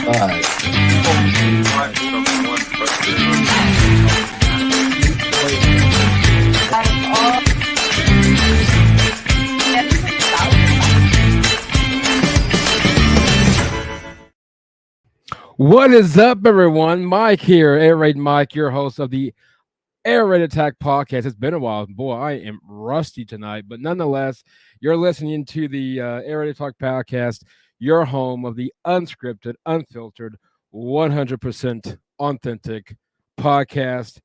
What is up, everyone? Mike here, Air Raid Mike, your host of the Air Raid Attack podcast. It's been a while. Boy, I am rusty tonight, but nonetheless, you're listening to the Air Raid Attack podcast, your home of the unscripted, unfiltered, 100% authentic podcast.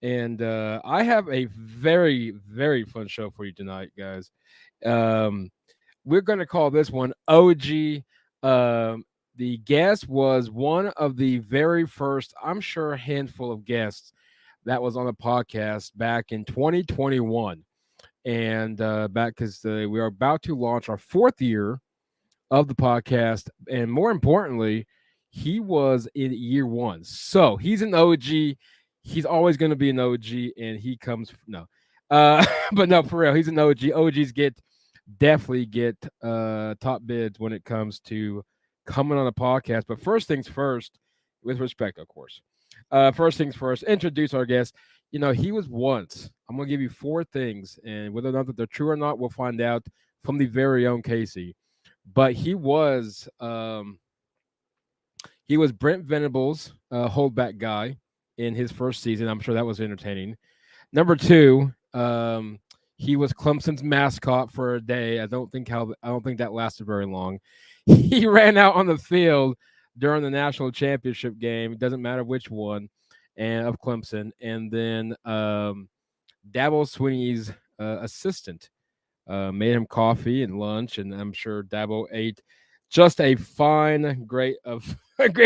And I have a very, very fun show for you tonight, guys. We're going to call this one OG. The guest was one of the very first, I'm sure, handful of guests that was on the podcast back in 2021. And back because we are about to launch our fourth year of the podcast. And more importantly, he was in year one. So he's an OG. He's always going to be an OG. And he comes, no. But no, for real, he's an OG. OGs definitely get top bids when it comes to coming on the podcast. But first things first, with respect, of course. First things first, introduce our guest. You know, he was once, I'm going to give you four things, and whether or not that they're true or not, we'll find out from the very own Casey. But he was Brent Venables' holdback guy in his first season. I'm sure that was entertaining. Number two, he was Clemson's mascot for a day. I don't think that lasted very long. He ran out on the field during the national championship game. It doesn't matter which one, and of Clemson. And then Dabo Swinney's assistant made him coffee and lunch, and I'm sure Dabo ate just a great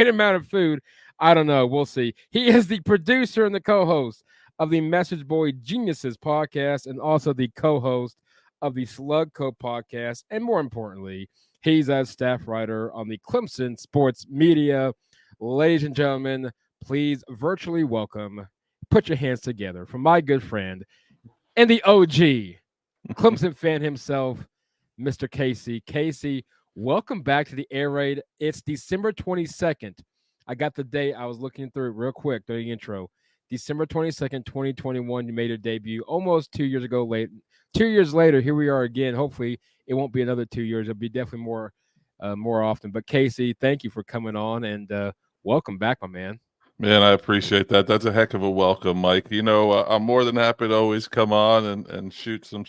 amount of food. I don't know. We'll see. He is the producer and the co-host of the Message Boy Geniuses podcast, and also the co-host of the Slug Co podcast, and more importantly, he's a staff writer on the Clemson Sports Media. Ladies and gentlemen, please virtually welcome, put your hands together for my good friend and the OG, Clemson fan himself, Mr. Casey. Casey, welcome back to the Air Raid. It's December 22nd. I got the date. I was looking through it real quick during the intro. December 22nd, 2021, you made your debut almost 2 years ago. 2 years later, here we are again. Hopefully, it won't be another 2 years. It'll be definitely more often. But Casey, thank you for coming on, and welcome back, my man. Man, I appreciate that. That's a heck of a welcome, Mike. You know, I'm more than happy to always come on and shoot some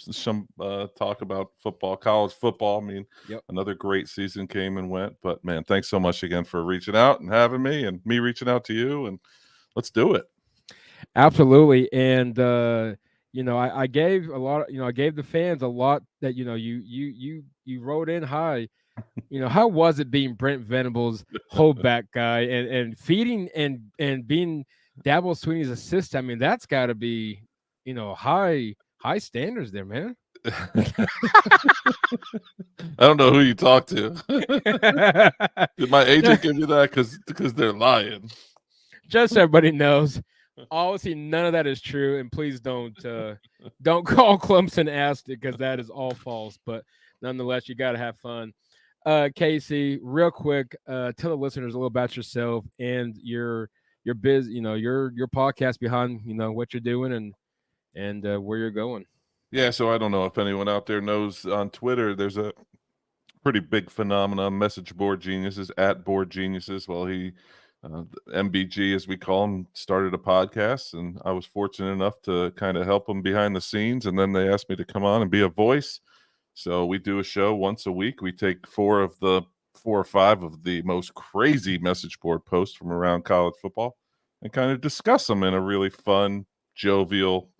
talk about football, college football. I mean, Another great season came and went. But, man, thanks so much again for reaching out and having me, and me reaching out to you. And let's do it. Absolutely. And I gave the fans a lot that you wrote in high. How was it being Brent Venables' holdback guy and feeding and being Dabo Swinney's assistant? I mean, that's got to be high standards there, man. I don't know who you talk to. Did my agent give you that? Because they're lying. Just so everybody knows. Obviously, none of that is true, and please don't call Clemson asked it, because that is all false. But nonetheless, you got to have fun. Casey, real quick, tell the listeners a little about yourself and your biz, your podcast behind what you're doing and where you're going. Yeah, so I don't know if anyone out there knows, on Twitter there's a pretty big phenomenon, Message Board Geniuses, at Board Geniuses. Well, he MBG, as we call him, started a podcast, and I was fortunate enough to kind of help him behind the scenes, and then they asked me to come on and be a voice. So we do a show once a week. We take four or five of the most crazy message board posts from around college football and kind of discuss them in a really fun, jovial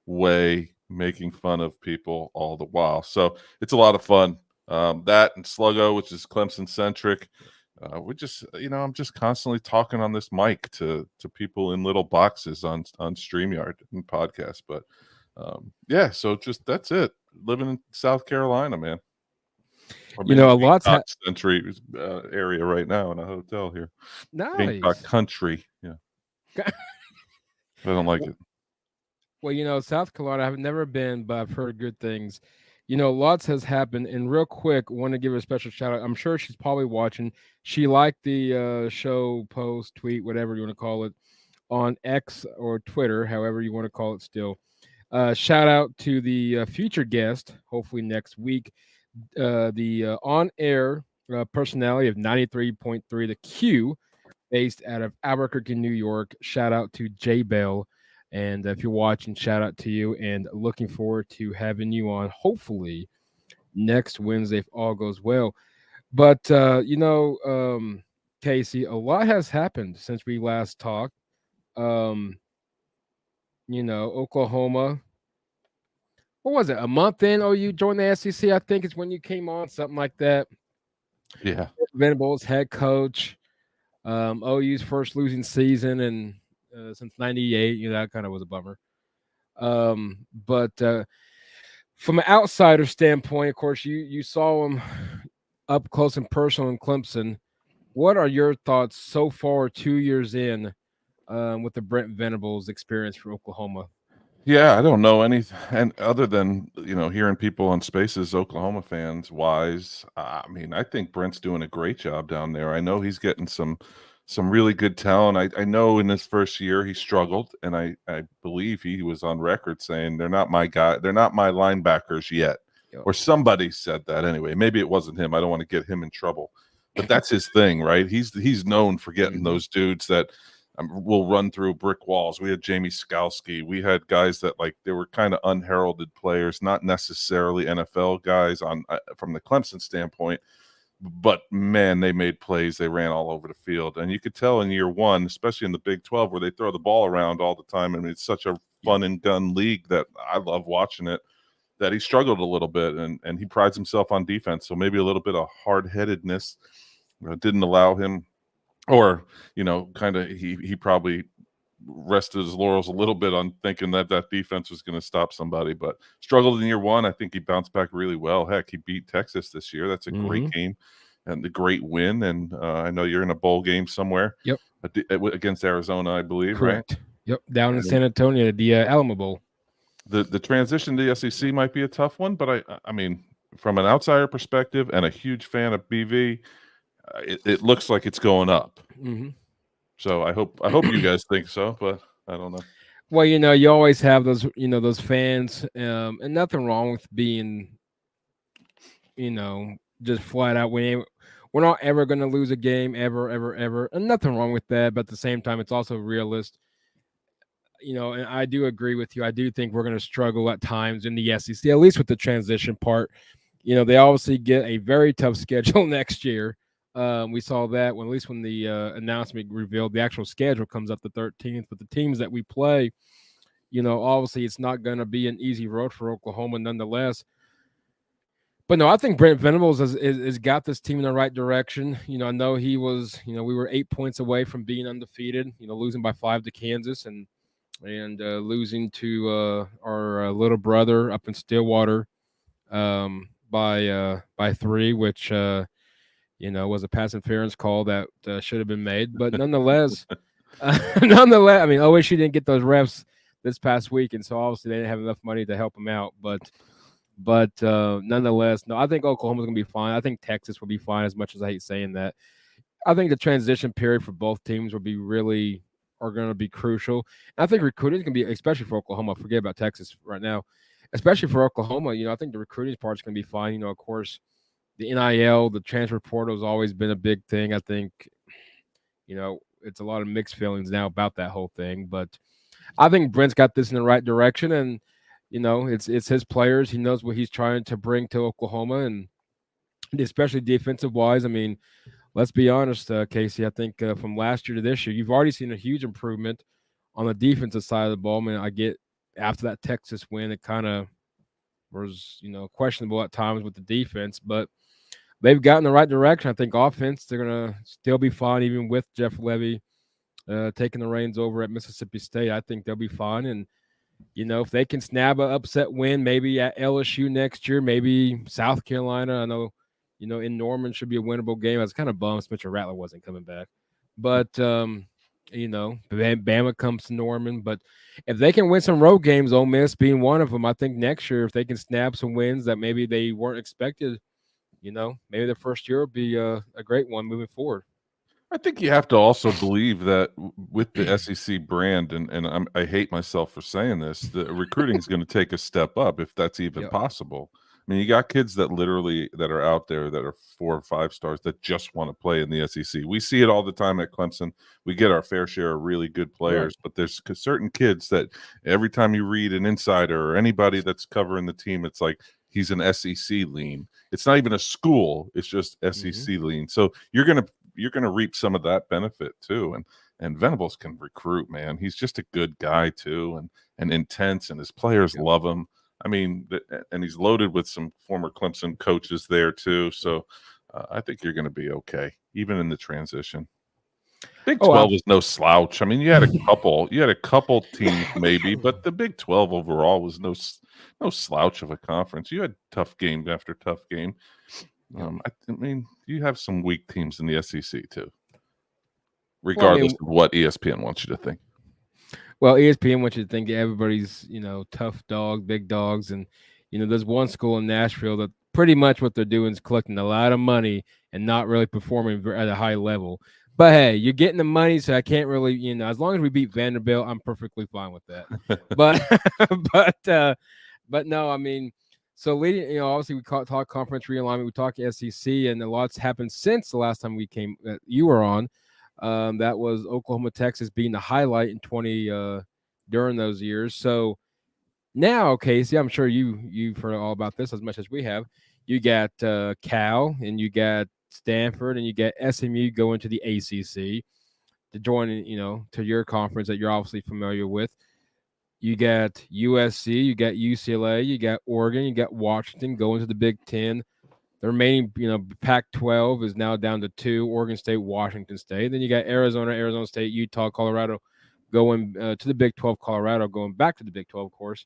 way, making fun of people all the while. So it's a lot of fun. That and Sluggo, which is Clemson centric. We just, I'm just constantly talking on this mic to people in little boxes on StreamYard and podcasts. But so just that's it. Living in South Carolina, man. A lot's century area right now in a hotel here. Nice country. Yeah. I don't like it. Well, South Carolina, I've never been, but I've heard good things. Lots has happened. And real quick, want to give her a special shout out. I'm sure she's probably watching. She liked the show post, tweet, whatever you want to call it, on X or Twitter, however you want to call it still. Shout out to the future guest, hopefully next week, the on air personality of 93.3, the Q, based out of Albuquerque, New York. Shout out to J Bell. And if you're watching, shout out to you. And looking forward to having you on, hopefully, next Wednesday if all goes well. But, Casey, a lot has happened since we last talked. Um, Oklahoma. What was it? A month in? Oh, you joined the SEC. I think it's when you came on, something like that. Yeah. Venables, head coach. OU's first losing season and since '98. That kind of was a bummer. But from an outsider standpoint, of course, you saw him up close and personal in Clemson. What are your thoughts so far, 2 years in, with the Brent Venables experience for Oklahoma? Yeah, I don't know anything, and other than hearing people on Spaces, Oklahoma fans wise. I mean, I think Brent's doing a great job down there. I know he's getting some really good talent. I know in his first year he struggled, and I believe he was on record saying they're not my guy, they're not my linebackers yet, Yep. or somebody said that anyway. Maybe it wasn't him. I don't want to get him in trouble, but that's his thing, right? He's known for getting those dudes that will run through brick walls. We had Jamie Skalski. We had guys that they were kind of unheralded players, not necessarily NFL guys on from the Clemson standpoint, but man, they made plays. They ran all over the field, and you could tell in year one, especially in the Big 12, where they throw the ball around all the time. I mean, it's such a fun and gun league that I love watching it. That he struggled a little bit, and he prides himself on defense. So maybe a little bit of hard headedness didn't allow him. Or, kind of he probably rested his laurels a little bit on thinking that defense was going to stop somebody, but struggled in year one. I think he bounced back really well. Heck, he beat Texas this year. That's a great game and a great win. And I know you're in a bowl game somewhere. Yep. Against Arizona, I believe. Correct. Right? Yep. Down in San Antonio, the Alamo Bowl. The transition to the SEC might be a tough one, but I mean, from an outsider perspective and a huge fan of BV, it looks like it's going up. So I hope you guys think so, but I don't know. Well, you always have those fans, and nothing wrong with being, just flat out. We're not ever going to lose a game, ever, ever, ever, and nothing wrong with that. But at the same time, it's also realist. And I do agree with you. I do think we're going to struggle at times in the SEC, at least with the transition part. They obviously get a very tough schedule next year. We saw that when the announcement revealed the actual schedule comes up the 13th. But the teams that we play, obviously it's not going to be an easy road for Oklahoma nonetheless. But no, I think Brent Venables has got this team in the right direction. I know he was, we were 8 points away from being undefeated, losing by 5 to Kansas and losing to our little brother up in Stillwater by 3, which was a pass interference call that should have been made. But nonetheless, I mean, OSU didn't get those refs this past week, and so obviously they didn't have enough money to help them out. But nonetheless, no, I think Oklahoma's going to be fine. I think Texas will be fine, as much as I hate saying that. I think the transition period for both teams are going to be crucial. And I think recruiting is going to be, especially for Oklahoma. Forget about Texas right now. Especially for Oklahoma, I think the recruiting part is going to be fine. Of course, the NIL, the transfer portal has always been a big thing. I think, it's a lot of mixed feelings now about that whole thing. But I think Brent's got this in the right direction, and it's his players. He knows what he's trying to bring to Oklahoma, and especially defensive wise. I mean, let's be honest, Casey. I think from last year to this year, you've already seen a huge improvement on the defensive side of the ball. I mean, I get after that Texas win, it kind of was questionable at times with the defense, but they've gotten the right direction. I think offense, they're gonna still be fine, even with Jeff Levy taking the reins over at Mississippi State. I think they'll be fine, and if they can snab an upset win, maybe at LSU next year, maybe South Carolina. I know, in Norman should be a winnable game. I was kind of bummed Mitchell Rattler wasn't coming back, but Bama comes to Norman, but if they can win some road games, Ole Miss being one of them, I think next year if they can snap some wins that maybe they weren't expected, maybe the first year will be a great one moving forward. I think you have to also believe that with the SEC brand, and I hate myself for saying this, the recruiting is going to take a step up if that's even Yep. possible. I mean, you got kids that are out there that are 4 or 5 stars that just want to play in the SEC. We see it all the time at Clemson. We get our fair share of really good players, Right. but there's certain kids that every time you read an insider or anybody that's covering the team, it's like he's an SEC lean. It's not even a school; it's just SEC lean. So you're gonna reap some of that benefit too. And Venables can recruit, man. He's just a good guy too, and intense, and his players Yep. love him. I mean, and he's loaded with some former Clemson coaches there too. So I think you're going to be okay, even in the transition. Big Oh, 12 is no slouch. I mean, you had a couple teams maybe, but the Big 12 overall was no slouch of a conference. You had tough game after tough game. I mean, you have some weak teams in the SEC too, well, I regardless mean, of what ESPN wants you to think. well, ESPN wants you to think everybody's, tough dog, big dogs, and there's one school in Nashville that pretty much what they're doing is collecting a lot of money and not really performing at a high level. But hey, you're getting the money, so I can't really, as long as we beat Vanderbilt, I'm perfectly fine with that. But, but no, I mean, so leading, obviously we talk conference realignment, we talk SEC, and a lot's happened since the last time we came, you were on. That was Oklahoma, Texas being the highlight in 20 during those years. So now, Casey, I'm sure you've heard all about this as much as we have. You got Cal and you got Stanford and you got SMU going to the ACC to join, to your conference that you're obviously familiar with. You got USC, you got UCLA, you got Oregon, you got Washington going to the Big Ten. The remaining, Pac-12 is now down to 2: Oregon State, Washington State. Then you got Arizona State, Utah, Colorado going to the Big 12. Colorado going back to the Big 12, of course.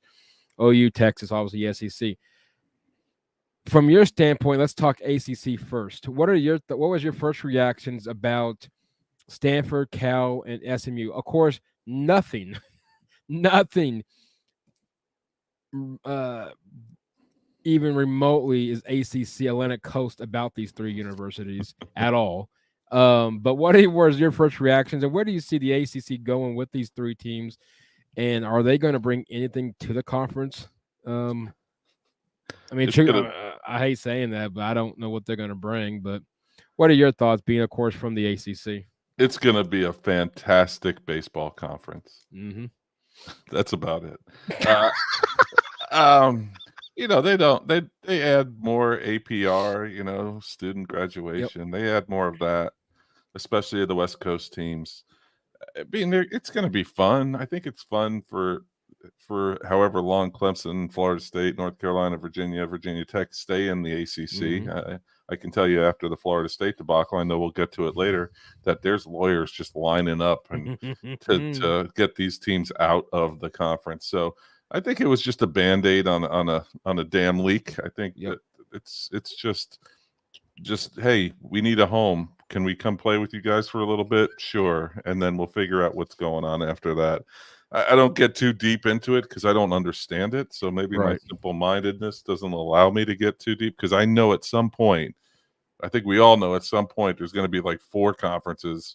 OU, Texas, obviously SEC. From your standpoint, let's talk ACC first. What was your first reactions about Stanford, Cal, and SMU? Of course, nothing, nothing. Uh, Even remotely is ACC Atlantic Coast about these three universities at all. But what was your first reactions, and where do you see the ACC going with these three teams? And are they going to bring anything to the conference? I mean, It's gonna I hate saying that, but I don't know what they're going to bring. But what are your thoughts, being, of course, from the ACC? it's gonna be a fantastic baseball conference. Mm-hmm. That's about it. Uh, um, they add more APR, student Yep. graduation. They add more of that, especially the West Coast teams. Being there, it's going to be fun. I think it's fun for however long Clemson, Florida State, North Carolina, Virginia Tech stay in the ACC. Mm-hmm. I can tell you after the Florida State debacle, I know we'll get to it later, that there's lawyers just lining up and to get these teams out of the conference. So I think it was just a band-aid on a damn leak. I think Yep. that it's just hey, we need a home. Can we come play with you guys for a little bit? Sure. And then we'll figure out what's going on after that. I don't get too deep into it because I don't understand it. So maybe my Right. simple mindedness doesn't allow me to get too deep because I know at some point, I think we all know at some point there's going to be like 4 conferences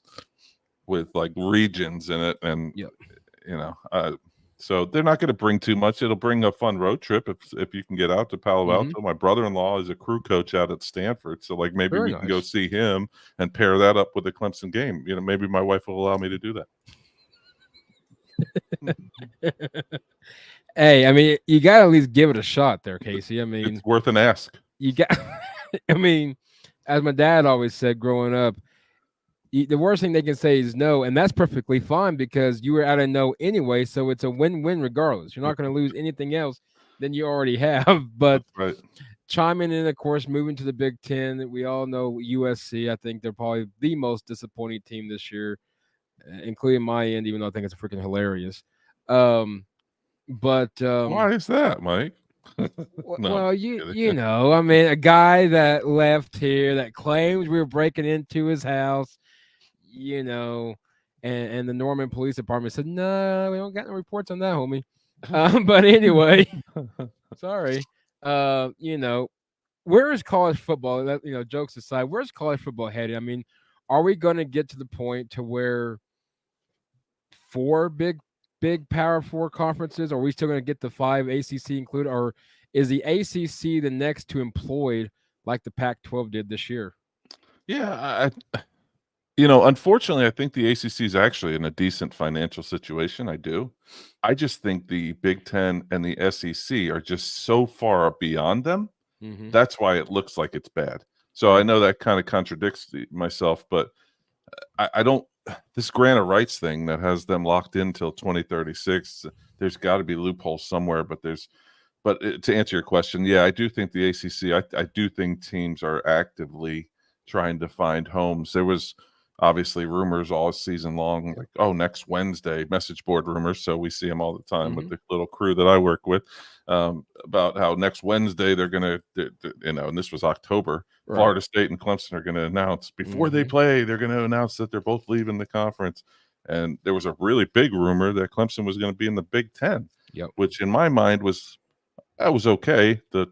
with like regions in it. And, Yep. you know, so they're not going to bring too much. It'll bring a fun road trip if you can get out to Palo Mm-hmm. Alto. My brother-in-law is a crew coach out at Stanford, so like maybe Very we can go nice. see him and pair that up with a Clemson game. Maybe my wife will allow me to do that. Hey, I mean, you got to at least give it a shot there, Casey. I It's mean, worth an ask. you got, I mean, as my dad always said growing up, the worst thing they can say is no, and that's perfectly fine because you were out of no anyway. So it's a win-win regardless. You're not going to lose anything else than you already have. But That's right. chiming in, of course, moving to the Big Ten, we all know USC. I think they're probably the most disappointing team this year, including my end, even though I think it's freaking hilarious. But Why is that, Mike? No, I'm well, just kidding. I mean, a guy that left here that claims we were breaking into his house, you know, and the Norman Police Department said, "No, we don't got no reports on that, homie." But anyway, sorry. You know, where is college football? Jokes aside, where's college football headed? I mean, are we going to get to the point to where four big Power Four conferences? Are we still going to get the five ACC included, or is the ACC the next to employed like the Pac-12 did this year? Yeah, unfortunately, I think the ACC is actually in a decent financial situation. I do. I just think the Big Ten and the SEC are just so far beyond them. Mm-hmm. That's why it looks like it's bad. So I Right. know that kind of contradicts myself, but I don't. This grant of rights thing that has them locked in till 2036. There's got to be loopholes somewhere, but there's. But to answer your question, yeah, I do think the ACC. I do think teams are actively trying to find homes. There was obviously rumors all season long, like, oh, next Wednesday, message board rumors. So we see them all the time with Mm-hmm. the little crew that I work with, about how next Wednesday they're going to, and this was October, Right. Florida State and Clemson are going to announce before they Mm-hmm. play, they're going to announce that they're both leaving the conference. And there was a really big rumor that Clemson was going to be in the Big Ten, Yep. which in my mind was that was okay. The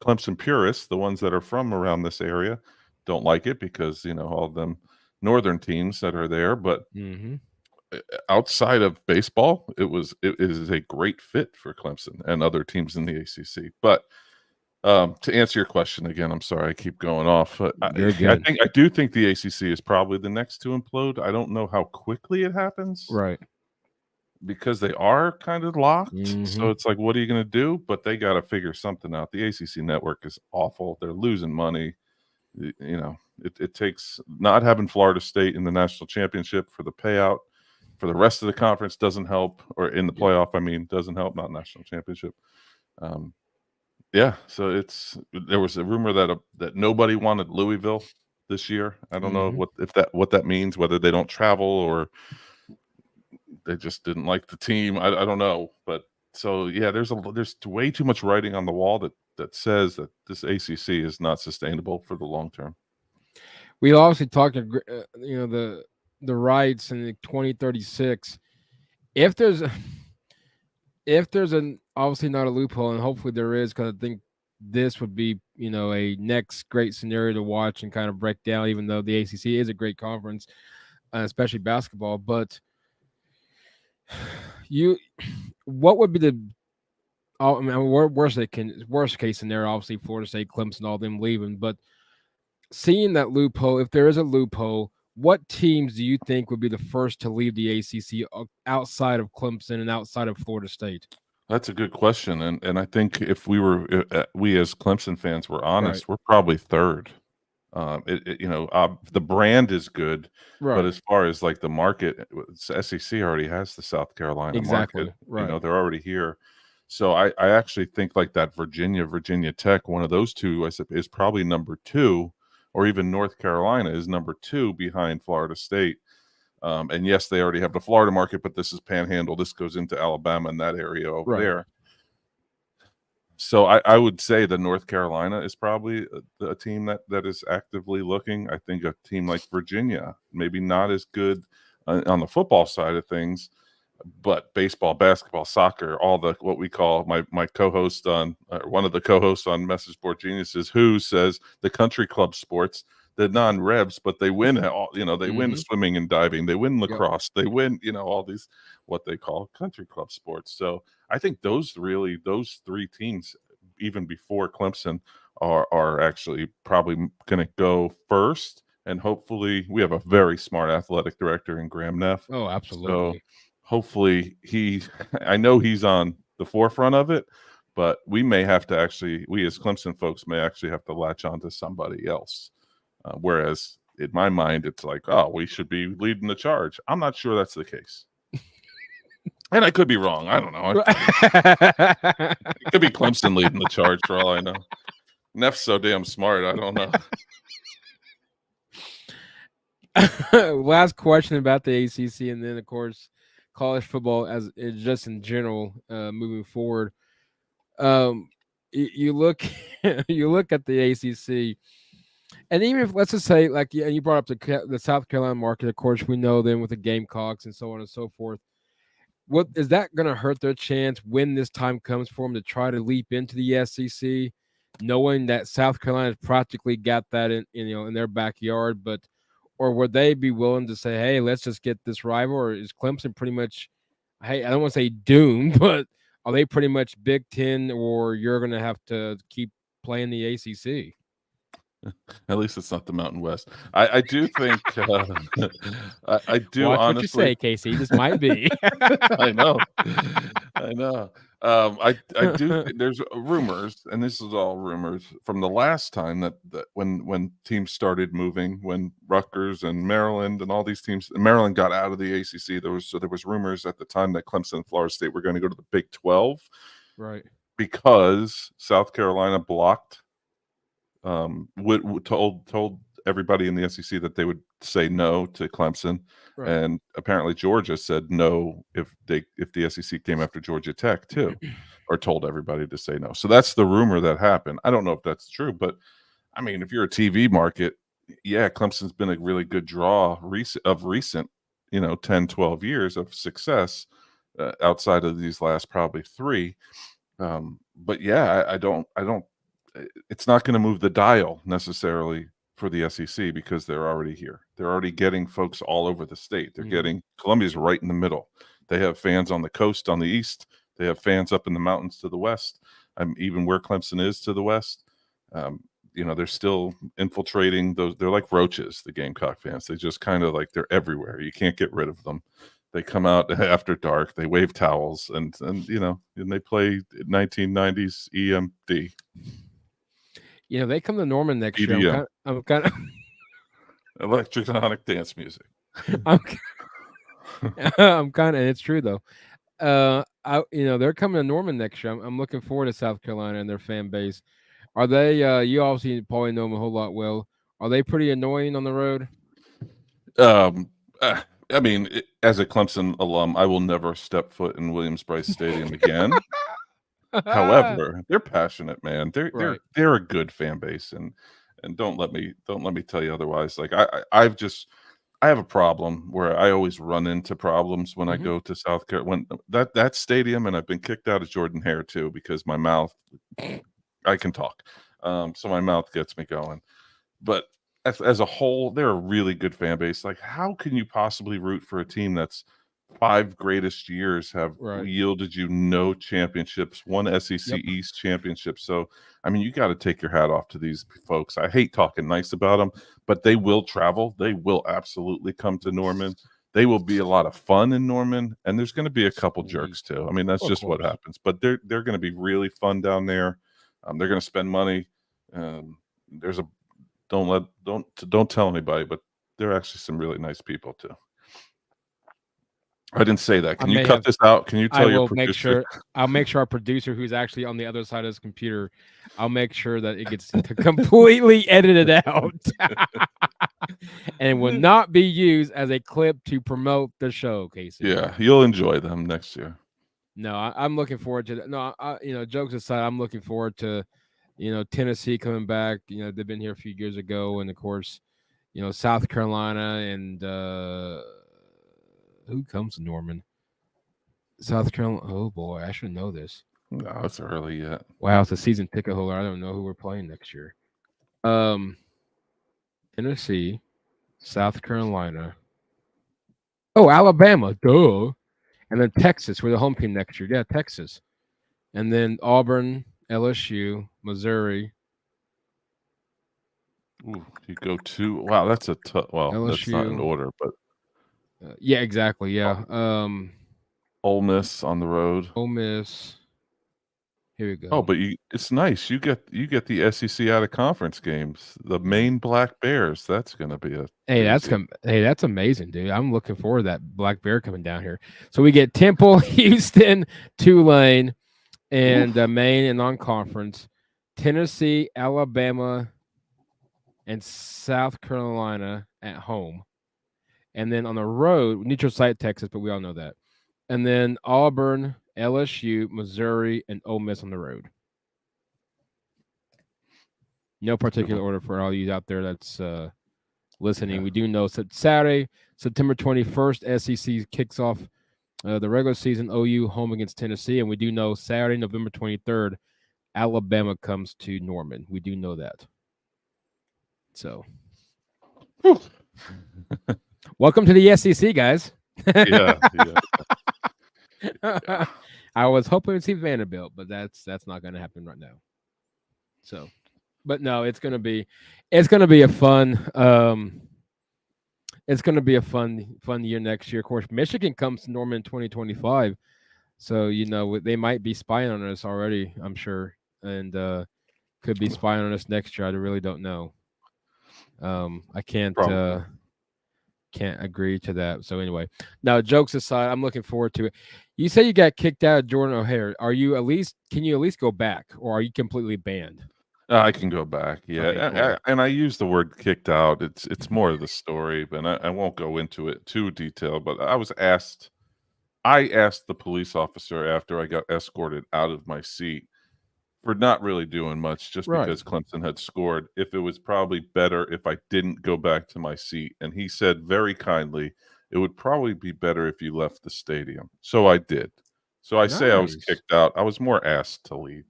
Clemson purists, the ones that are from around this area, don't like it because all of them northern teams that are there. But Mm-hmm. outside of baseball, it is a great fit for Clemson and other teams in the ACC. But to answer your question again, I'm sorry I keep going off. You're good. I do think the ACC is probably the next to implode. I don't know how quickly it happens Right. because they are kind of locked. Mm-hmm. So it's like, what are you going to do? But they got to figure something out. The ACC network is awful. They're losing money. It takes not having Florida State in the national championship for the payout for the rest of the conference doesn't help, or in the Yep. playoff, I mean, doesn't help, not national championship. Um, yeah, so there was a rumor that nobody wanted Louisville this year. I don't know Mm-hmm. what that means, whether they don't travel or they just didn't like the team. I don't know, but so yeah, there's way too much writing on the wall that says that this ACC is not sustainable for the long term. We obviously talked, the rights in the 2036. If there's if there's an obviously not a loophole, and hopefully there is, because I think this would be a next great scenario to watch and kind of break down. Even though the ACC is a great conference, especially basketball, but you, what would be the I mean, worst case scenario? Obviously, Florida State, Clemson, all them leaving, but seeing that loophole, if there is a loophole, what teams do you think would be the first to leave the ACC outside of Clemson and outside of Florida State? That's a good question, and I think if we as Clemson fans were Right, honest, we're probably third. The brand is good, but right, as far as like the market, SEC already has the South Carolina market. exactly, right, They're already here. So I actually think like that Virginia Tech, one of those two, I said, is probably number two, or even North Carolina is number two behind Florida State. And yes, they already have the Florida market, but this is Panhandle. This goes into Alabama and that area over right. there. So I would say that North Carolina is probably a team that is actively looking. I think a team like Virginia, maybe not as good on the football side of things, but baseball, basketball, soccer, all the what we call my co-host on one of the co-hosts on Message Board Geniuses, who says the country club sports, the non-revs, but they win at all. They win Mm-hmm. swimming and diving, they win Yep. lacrosse, they win all these what they call country club sports. So I think those three teams, even before Clemson, are actually probably going to go first. And hopefully, we have a very smart athletic director in Graham Neff. Oh, So absolutely. hopefully I know he's on the forefront of it, but we as Clemson folks may actually have to latch on to somebody else. Whereas in my mind, it's like, oh, we should be leading the charge. I'm not sure that's the case. And I could be wrong. I don't know. It could be Clemson leading the charge for all I know. Neff's so damn smart. I don't know. Last question about the ACC, and then of course college football as just in general, moving forward. You look you look at the ACC. And even if let's just say, like, yeah, you brought up the South Carolina market. Of course, we know them with the Gamecocks and so on and so forth. What is that going to hurt their chance when this time comes for them to try to leap into the SEC, knowing that South Carolina's practically got that in their backyard? But or would they be willing to say, hey, let's just get this rival? Or is Clemson pretty much, hey, I don't want to say doomed, but are they pretty much Big Ten, or you're going to have to keep playing the ACC? At least it's not the Mountain West. I do think I do Watch what you honestly. say, Casey. This might be. I know, I know. I do. There's rumors, and this is all rumors from the last time that when teams started moving, when Rutgers and Maryland and all these teams, Maryland got out of the ACC. There was rumors at the time that Clemson and Florida State were going to go to the Big 12 Right. because South Carolina blocked told everybody in the SEC that they would say no to Clemson, Right. and apparently Georgia said no if the SEC came after Georgia Tech too, or told everybody to say no. So that's the rumor that happened. I don't know if that's true, but I mean, if you're a TV market, yeah, Clemson's been a really good draw recent 10, 12 years of success outside of these last probably three. But yeah, I don't it's not going to move the dial necessarily for the SEC because they're already here. They're already getting folks all over the state. They're Mhm. getting Columbia's right in the middle. They have fans on the coast on the east. They have fans up in the mountains to the west. Even where Clemson is to the west. Um, they're still infiltrating those. They're like roaches, the Gamecock fans. They just kind of like they're everywhere. You can't get rid of them. They come out after dark. They wave towels and they play 1990s EMD. They come to Norman next year. EDM, I'm kind of, electronic dance music. I'm, I'm kind of, and it's true though. They're coming to Norman next year. I'm looking forward to South Carolina and their fan base. Are they? You obviously probably know them a whole lot well. Are they pretty annoying on the road? Um, I mean, as a Clemson alum, I will never step foot in Williams-Brice Stadium again. However, they're passionate, man. They're Right. they're they're a good fan base, and don't let me tell you otherwise. Like I have a problem where I always run into problems when I Hmm. go to South Carolina. When that stadium, and I've been kicked out of Jordan Hare too because my mouth. I can talk, so my mouth gets me going. But as a whole, they're a really good fan base. Like, how can you possibly root for a team that's 5 greatest years have Right. yielded you no championships, 1 SEC Yep. East championship? So, I mean, you gotta take your hat off to these folks. I hate talking nice about them, but they will travel. They will absolutely come to Norman. They will be a lot of fun in Norman, and there's gonna be a couple Sweet. jerks too. I mean, that's Of just what course. happens, but they're gonna be really fun down there. They're gonna spend money. There's a don't tell anybody, but they're actually some really nice people too. I didn't say that. I Can you may cut have. this out? Can you I tell your will make producer? sure. I'll make sure our producer, who's actually on the other side of his computer, I'll make sure that it gets completely edited out, and it will not be used as a clip to promote the show, Casey. Yeah, you'll enjoy them next year. No, I'm looking forward to that. No, jokes aside, I'm looking forward to, Tennessee coming back. They've been here a few years ago, and of course, South Carolina and who comes to Norman? South Carolina. Oh boy, I should know this. No, it's early yet. Wow, it's a season ticket holder. I don't know who we're playing next year. Um, Tennessee, South Carolina. Oh, Alabama. Duh. And then Texas. We're the home team next year. Yeah, Texas. And then Auburn, LSU, Missouri, Ooh, you go to wow, that's a tough. Well, that's not in LSU. order, but Yeah, exactly. Yeah. Ole Miss on the road. Ole Miss. Here we Oh, go. but it's nice. You get the SEC out of conference games. The Mhm. Maine Black Bears. That's going to be a Hey, doozy. that's amazing, dude. I'm looking forward to that Black Bear coming down here. So we get Temple, Houston, Tulane, and Oof. Maine and non-conference, Tennessee, Alabama, and South Carolina at home, and then on the road, neutral site Texas, but we all know that, and then Auburn, LSU, Missouri, and Ole Miss on the road. No It's a good particular one. order for all you out there that's listening. Yeah. We do know Saturday, September 21st, SEC kicks off the regular season. OU home against Tennessee, and we do know Saturday, November 23rd, Alabama comes to Norman. We do know that. So, Whew. welcome to the SEC, guys. Yeah. Yeah. Yeah. I was hoping to see Vanderbilt, but that's not going to happen right now. So, but no, it's gonna be a fun it's gonna be a fun year next year. Of course, Michigan comes to Norman in 2025, so they might be spying on us already. I'm sure, and could be spying on us next year. I really don't know. I Probably. can't agree to that. So anyway, now jokes aside, I'm looking forward to it. You say you got kicked out of Jordan O'Hare. Can you at least go back, or are you completely banned? I can go back. Yeah. Okay, cool. And I use the word kicked out. It's more of the story, but I won't go into it too detailed. But I asked the police officer after I got escorted out of my seat for not really doing much just Right. because Clemson had scored, if it was probably better if I didn't go back to my seat. And he said very kindly, it would probably be better if you left the stadium. So I did. So I say I was Nice. kicked out. I was more asked to leave.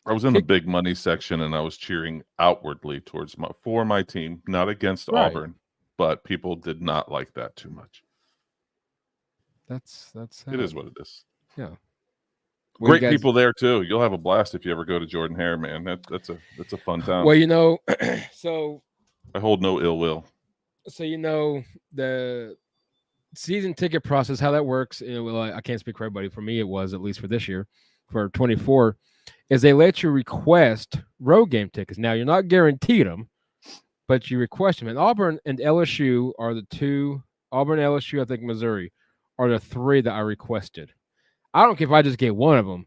I was in the Kick big money section and I was cheering outwardly for my team, not against right. Auburn, but people did not like that too much. That's It sad. is what it is. Yeah. Well, you Great guys. people there too. You'll have a blast if you ever go to Jordan Hare, man. That's a fun town. Well, so I hold no ill will. the season ticket process, how that works. Well, I can't speak for everybody. For me, it was at least for this year, for 24, is they let you request road game tickets. Now you're not guaranteed them, but you request them. And Auburn and LSU are the two. Auburn, LSU, I think Missouri, are the three that I requested. I don't care if I just get one of them,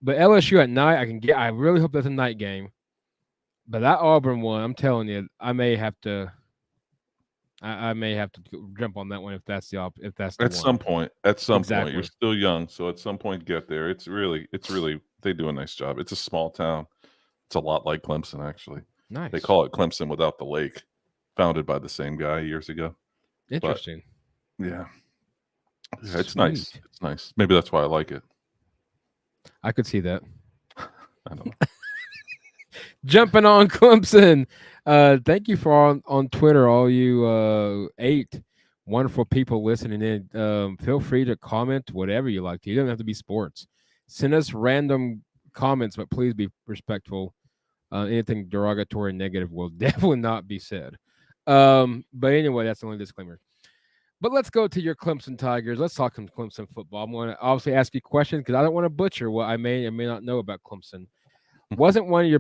but LSU at night I can get. I really hope that's a night game. But that Auburn one, I'm telling you, I may have to. I may have to jump on that one if that's the one. At some point, you're Exactly. still young, so at some point, get there. It's really they do a nice job. It's a small town. It's a lot like Clemson, actually. They Nice. call it Clemson without the lake, founded by the same guy years ago. But Interesting. yeah, yeah, it's nice. Sweet. It's nice. Maybe that's why I like it. I could see that. I don't know. Jumping on Clemson. Thank you for on Twitter, all you 8 wonderful people listening in. Feel free to comment whatever you like to. You don't have to be sports. Send us random comments, but please be respectful. Anything derogatory and negative will definitely not be said. But anyway, that's the only disclaimer. But let's go to your Clemson Tigers. Let's talk some Clemson football. I'm going to obviously ask you questions because I don't want to butcher what I may or may not know about Clemson. Wasn't one of your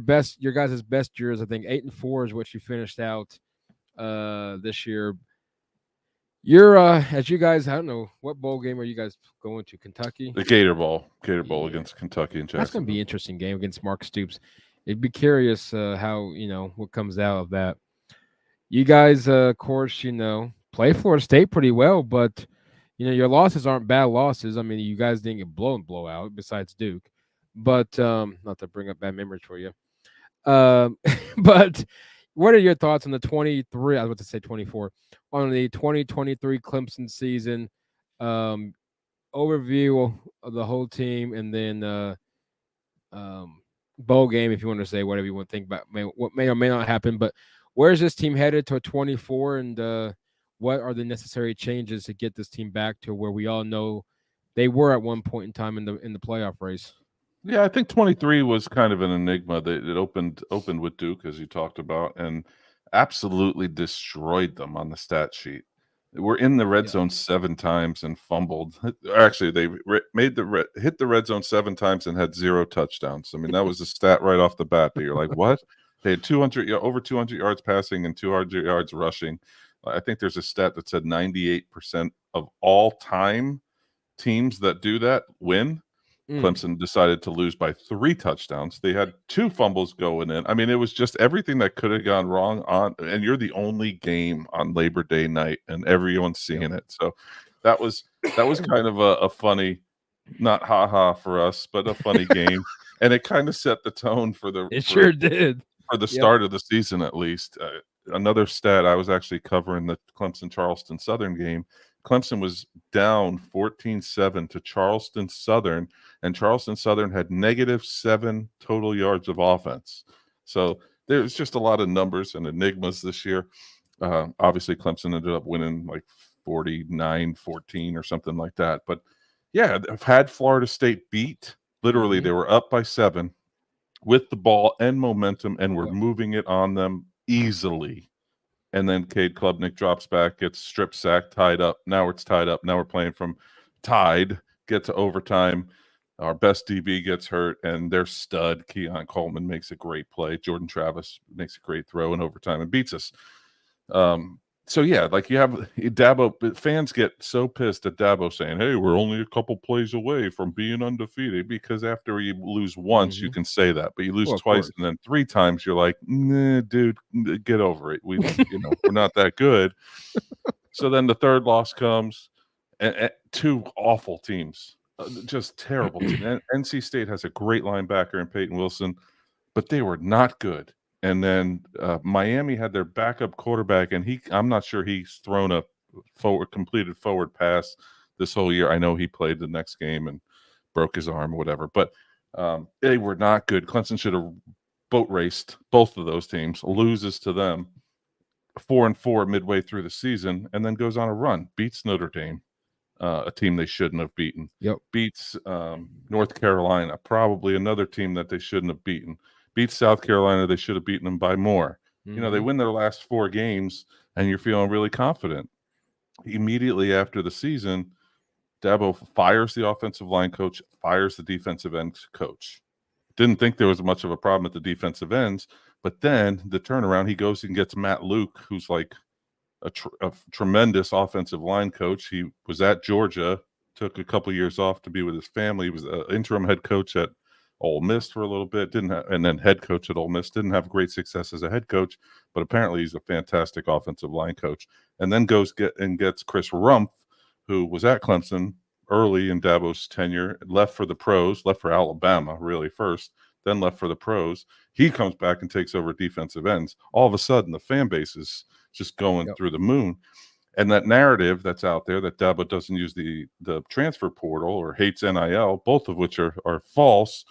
guys' best years. I think 8-4 is what you finished out this year. You're as you guys, I don't know what bowl game are you guys going to? Kentucky? The Gator Bowl Yeah, against Kentucky and that's going to be Jacksonville. an interesting game against Mark Stoops. It'd be curious how what comes out of that. You guys, of course, play Florida State pretty well, but your losses aren't bad losses. I mean, you guys didn't get blowout besides Duke, but not to bring up bad memories for you. But what are your thoughts on the 23? I was about to say 24 on the 2023 Clemson season. Overview of the whole team, and then bowl game, if you want to say whatever you want to think about what may or may not happen. But where's this team headed to a 24, and what are the necessary changes to get this team back to where we all know they were at one point in time in the playoff race? Yeah, I think 23 was kind of an enigma. That it opened with Duke, as you talked about, and absolutely destroyed them on the stat sheet. We're in the red Yeah. zone 7 times and fumbled. Actually, they hit the red zone 7 times and had 0 touchdowns. I mean, that was a stat right off the bat that you're like, what? They had over 200 yards passing and 200 yards rushing. I think there's a stat that said 98% of all time teams that do that win. Clemson decided to lose by 3 touchdowns. They had 2 fumbles going in. I mean, it was just everything that could have gone wrong and you're the only game on Labor Day night and everyone's seeing it. So that was kind of a funny, not ha-ha for us, but a funny game. and it kind of set the tone for It sure did. the Yep. start of the season, at least. Another stat, I was actually covering the Clemson Charleston Southern game. Clemson was down 14-7 to Charleston Southern, and Charleston Southern had -7 total yards of offense. So there's just a lot of numbers and enigmas this year. Obviously, Clemson ended up winning like 49-14 or something like that. But yeah, I've had Florida State beat. Literally, they were up by 7 with the ball and momentum, and we're moving it on them easily. And then Cade Klubnik drops back, gets strip sacked, tied up. Now it's tied up. Now we're playing from tied, get to overtime. Our best DB gets hurt, and their stud, Keon Coleman, makes a great play. Jordan Travis makes a great throw in overtime and beats us. So yeah, like you have Dabo, fans get so pissed at Dabo saying, "Hey, we're only a couple plays away from being undefeated," because after you lose once, you can say that, but you lose twice and then 3 times, you're like, "Nah, dude, get over it. We, we're not that good." So then the third loss comes, and 2 awful teams, just terrible teams. NC State has a great linebacker in Peyton Wilson, but they were not good. And then Miami had their backup quarterback, and I'm not sure he's thrown a completed forward pass this whole year. I know he played the next game and broke his arm or whatever, but they were not good. Clemson should have boat raced both of those teams, loses to them 4-4 midway through the season, and then goes on a run, beats Notre Dame, a team they shouldn't have beaten. Beats North Carolina, probably another team that they shouldn't have beaten. Beats South Carolina, they should have beaten them by more. They win their last 4 games, and you're feeling really confident. Immediately after the season, Dabo fires the offensive line coach, fires the defensive end coach. Didn't think there was much of a problem at the defensive ends, but then the turnaround, he goes and gets Matt Luke, who's like a tremendous offensive line coach. He was at Georgia, took a couple years off to be with his family. He was an interim head coach at Ole Miss for a little bit, and then head coach at Ole Miss. Didn't have great success as a head coach, but apparently he's a fantastic offensive line coach. And then gets Chris Rumpf, who was at Clemson early in Dabo's tenure, left for the pros, left for Alabama really first, then left for the pros. He comes back and takes over defensive ends. All of a sudden, the fan base is just going through the moon. And that narrative that's out there that Dabo doesn't use the transfer portal or hates NIL, both of which are false.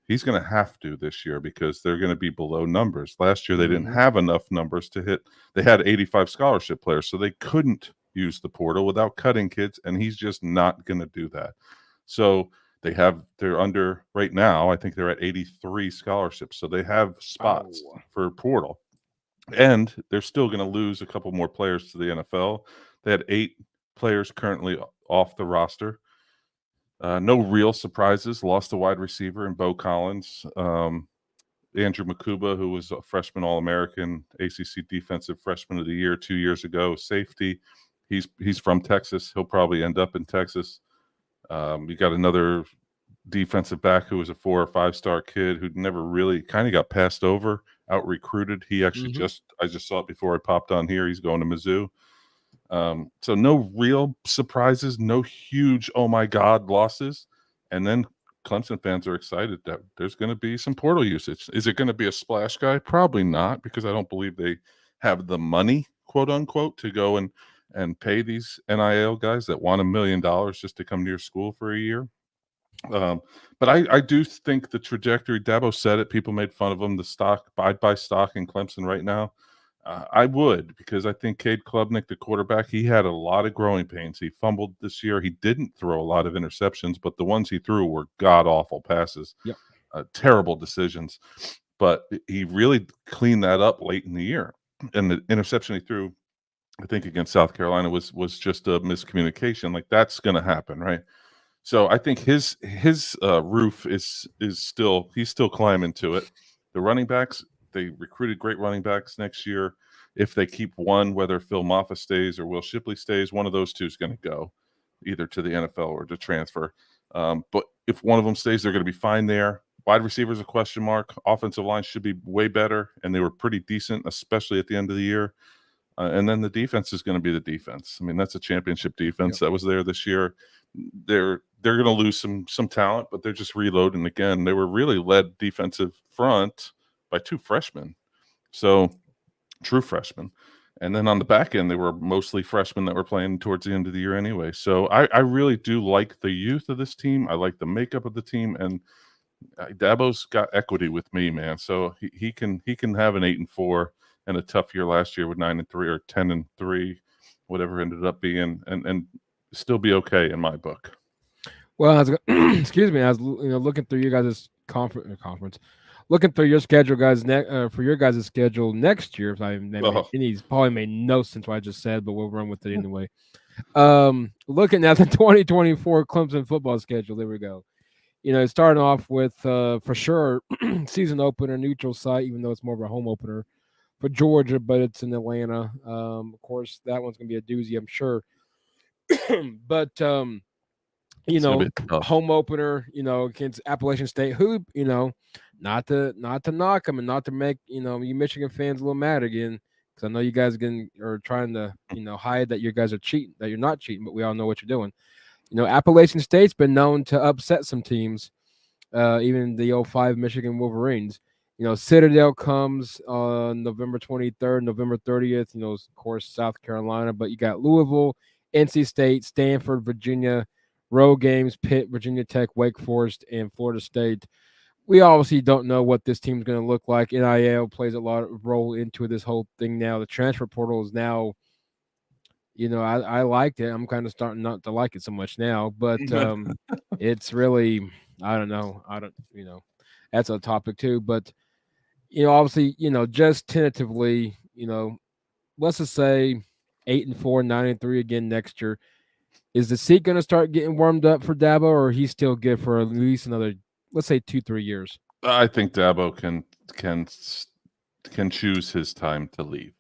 He's going to have to this year because they're going to be below numbers. Last year, they didn't have enough numbers to hit. They had 85 scholarship players, so they couldn't use the portal without cutting kids, and he's just not going to do that. So they're under right now, I think they're at 83 scholarships, so they have spots for portal. And they're still going to lose a couple more players to the NFL. They had 8 players currently off the roster. No real surprises. Lost a wide receiver in Bo Collins. Andrew Makuba, who was a freshman All-American, ACC Defensive Freshman of the Year 2 years ago, safety. He's from Texas. He'll probably end up in Texas. You got another defensive back who was a 4 or 5-star kid who never really kind of got passed over, out recruited. He actually I just saw it before I popped on here. He's going to Mizzou. So no real surprises, no huge, oh my God, losses. And then Clemson fans are excited that there's going to be some portal usage. Is it going to be a splash guy? Probably not, because I don't believe they have the money, quote unquote, to go and pay these NIL guys that want $1 million just to come to your school for a year. But I do think the trajectory, Dabo said it, people made fun of him, the stock, I'd buy stock in Clemson right now. I would, because I think Cade Klubnik, the quarterback, he had a lot of growing pains. He fumbled this year. He didn't throw a lot of interceptions, but the ones he threw were god-awful passes. Terrible decisions. But he really cleaned that up late in the year. And the interception he threw, I think, against South Carolina was just a miscommunication. Like, that's going to happen, right? So I think his roof is still, he's still climbing to it. The running backs, they recruited great running backs next year. If they keep one, whether Phil Maffa stays or Will Shipley stays, one of those two is going to go either to the NFL or to transfer. But if one of them stays, they're going to be fine there. Wide receivers a question mark. Offensive line should be way better, and they were pretty decent, especially at the end of the year. And then the defense is going to be the defense. I mean, that's a championship defense that was there this year. they're going to lose some talent, but they're just reloading again. They were really led defensive front by two freshmen, so true freshmen. And then on the back end, they were mostly freshmen that were playing towards the end of the year anyway. So I really do like the youth of this team. I like the makeup of the team, and Dabo's got equity with me, man. So he can have an 8-4 and a tough year last year with 9-3 or 10-3, whatever ended up being, and still be okay in my book. Well, excuse me, I was looking through you guys' conference, looking through your schedule, guys. For your guys' schedule next year, if I Oh, any probably made no sense what I just said, but we'll run with it anyway. Looking at the 2024 Clemson football schedule, there we go. Starting off with for sure season opener neutral site, even though it's more of a home opener for Georgia, but it's in Atlanta. Of course, that one's gonna be a doozy, I'm sure. But it's gonna be tough. home opener, against Appalachian State, who, not to knock them and not to make, you Michigan fans a little mad again, because I know you guys are trying to, hide that you guys are cheating, that you're not cheating, but we all know what you're doing. Appalachian State's been known to upset some teams, even the '05 Michigan Wolverines. Citadel comes on November 23rd, November 30th, of course, South Carolina, but you got Louisville, NC State, Stanford, Virginia, road games, Pitt, Virginia Tech, Wake Forest, and Florida State. We obviously don't know what this team's going to look like. NIL plays a lot of role into this whole thing now. The transfer portal is now, I liked it. I'm kind of starting not to like it so much now, but it's really, I don't know. That's a topic too. But, obviously, just tentatively, let's just say 8-4, 9-3 again next year. Is the seat going to start getting warmed up for Dabo, or he's still good for at least another, let's say, 2-3 years? I think Dabo can choose his time to leave.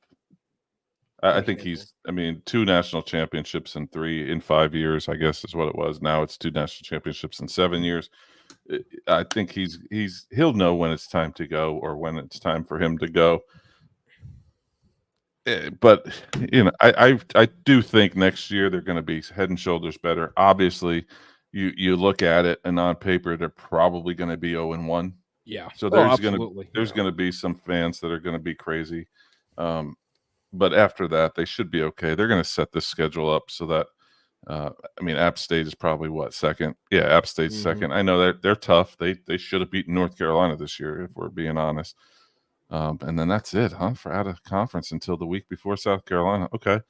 I think he's. I mean, 2 national championships in 5 years, I guess is what it was. Now it's 2 national championships in 7 years. I think he'll know when it's time to go or when it's time for him to go. But I do think next year they're going to be head and shoulders better. Obviously, you look at it, and on paper they're probably going to be 0-1. Yeah. So there's absolutely. going to be some fans that are going to be crazy. But after that, they should be okay. They're going to set this schedule up so that App State is probably what, second? Yeah, App State's second. I know they're tough. They should have beaten North Carolina this year, if we're being honest. And then that's it, huh? For out of conference until the week before South Carolina. Okay.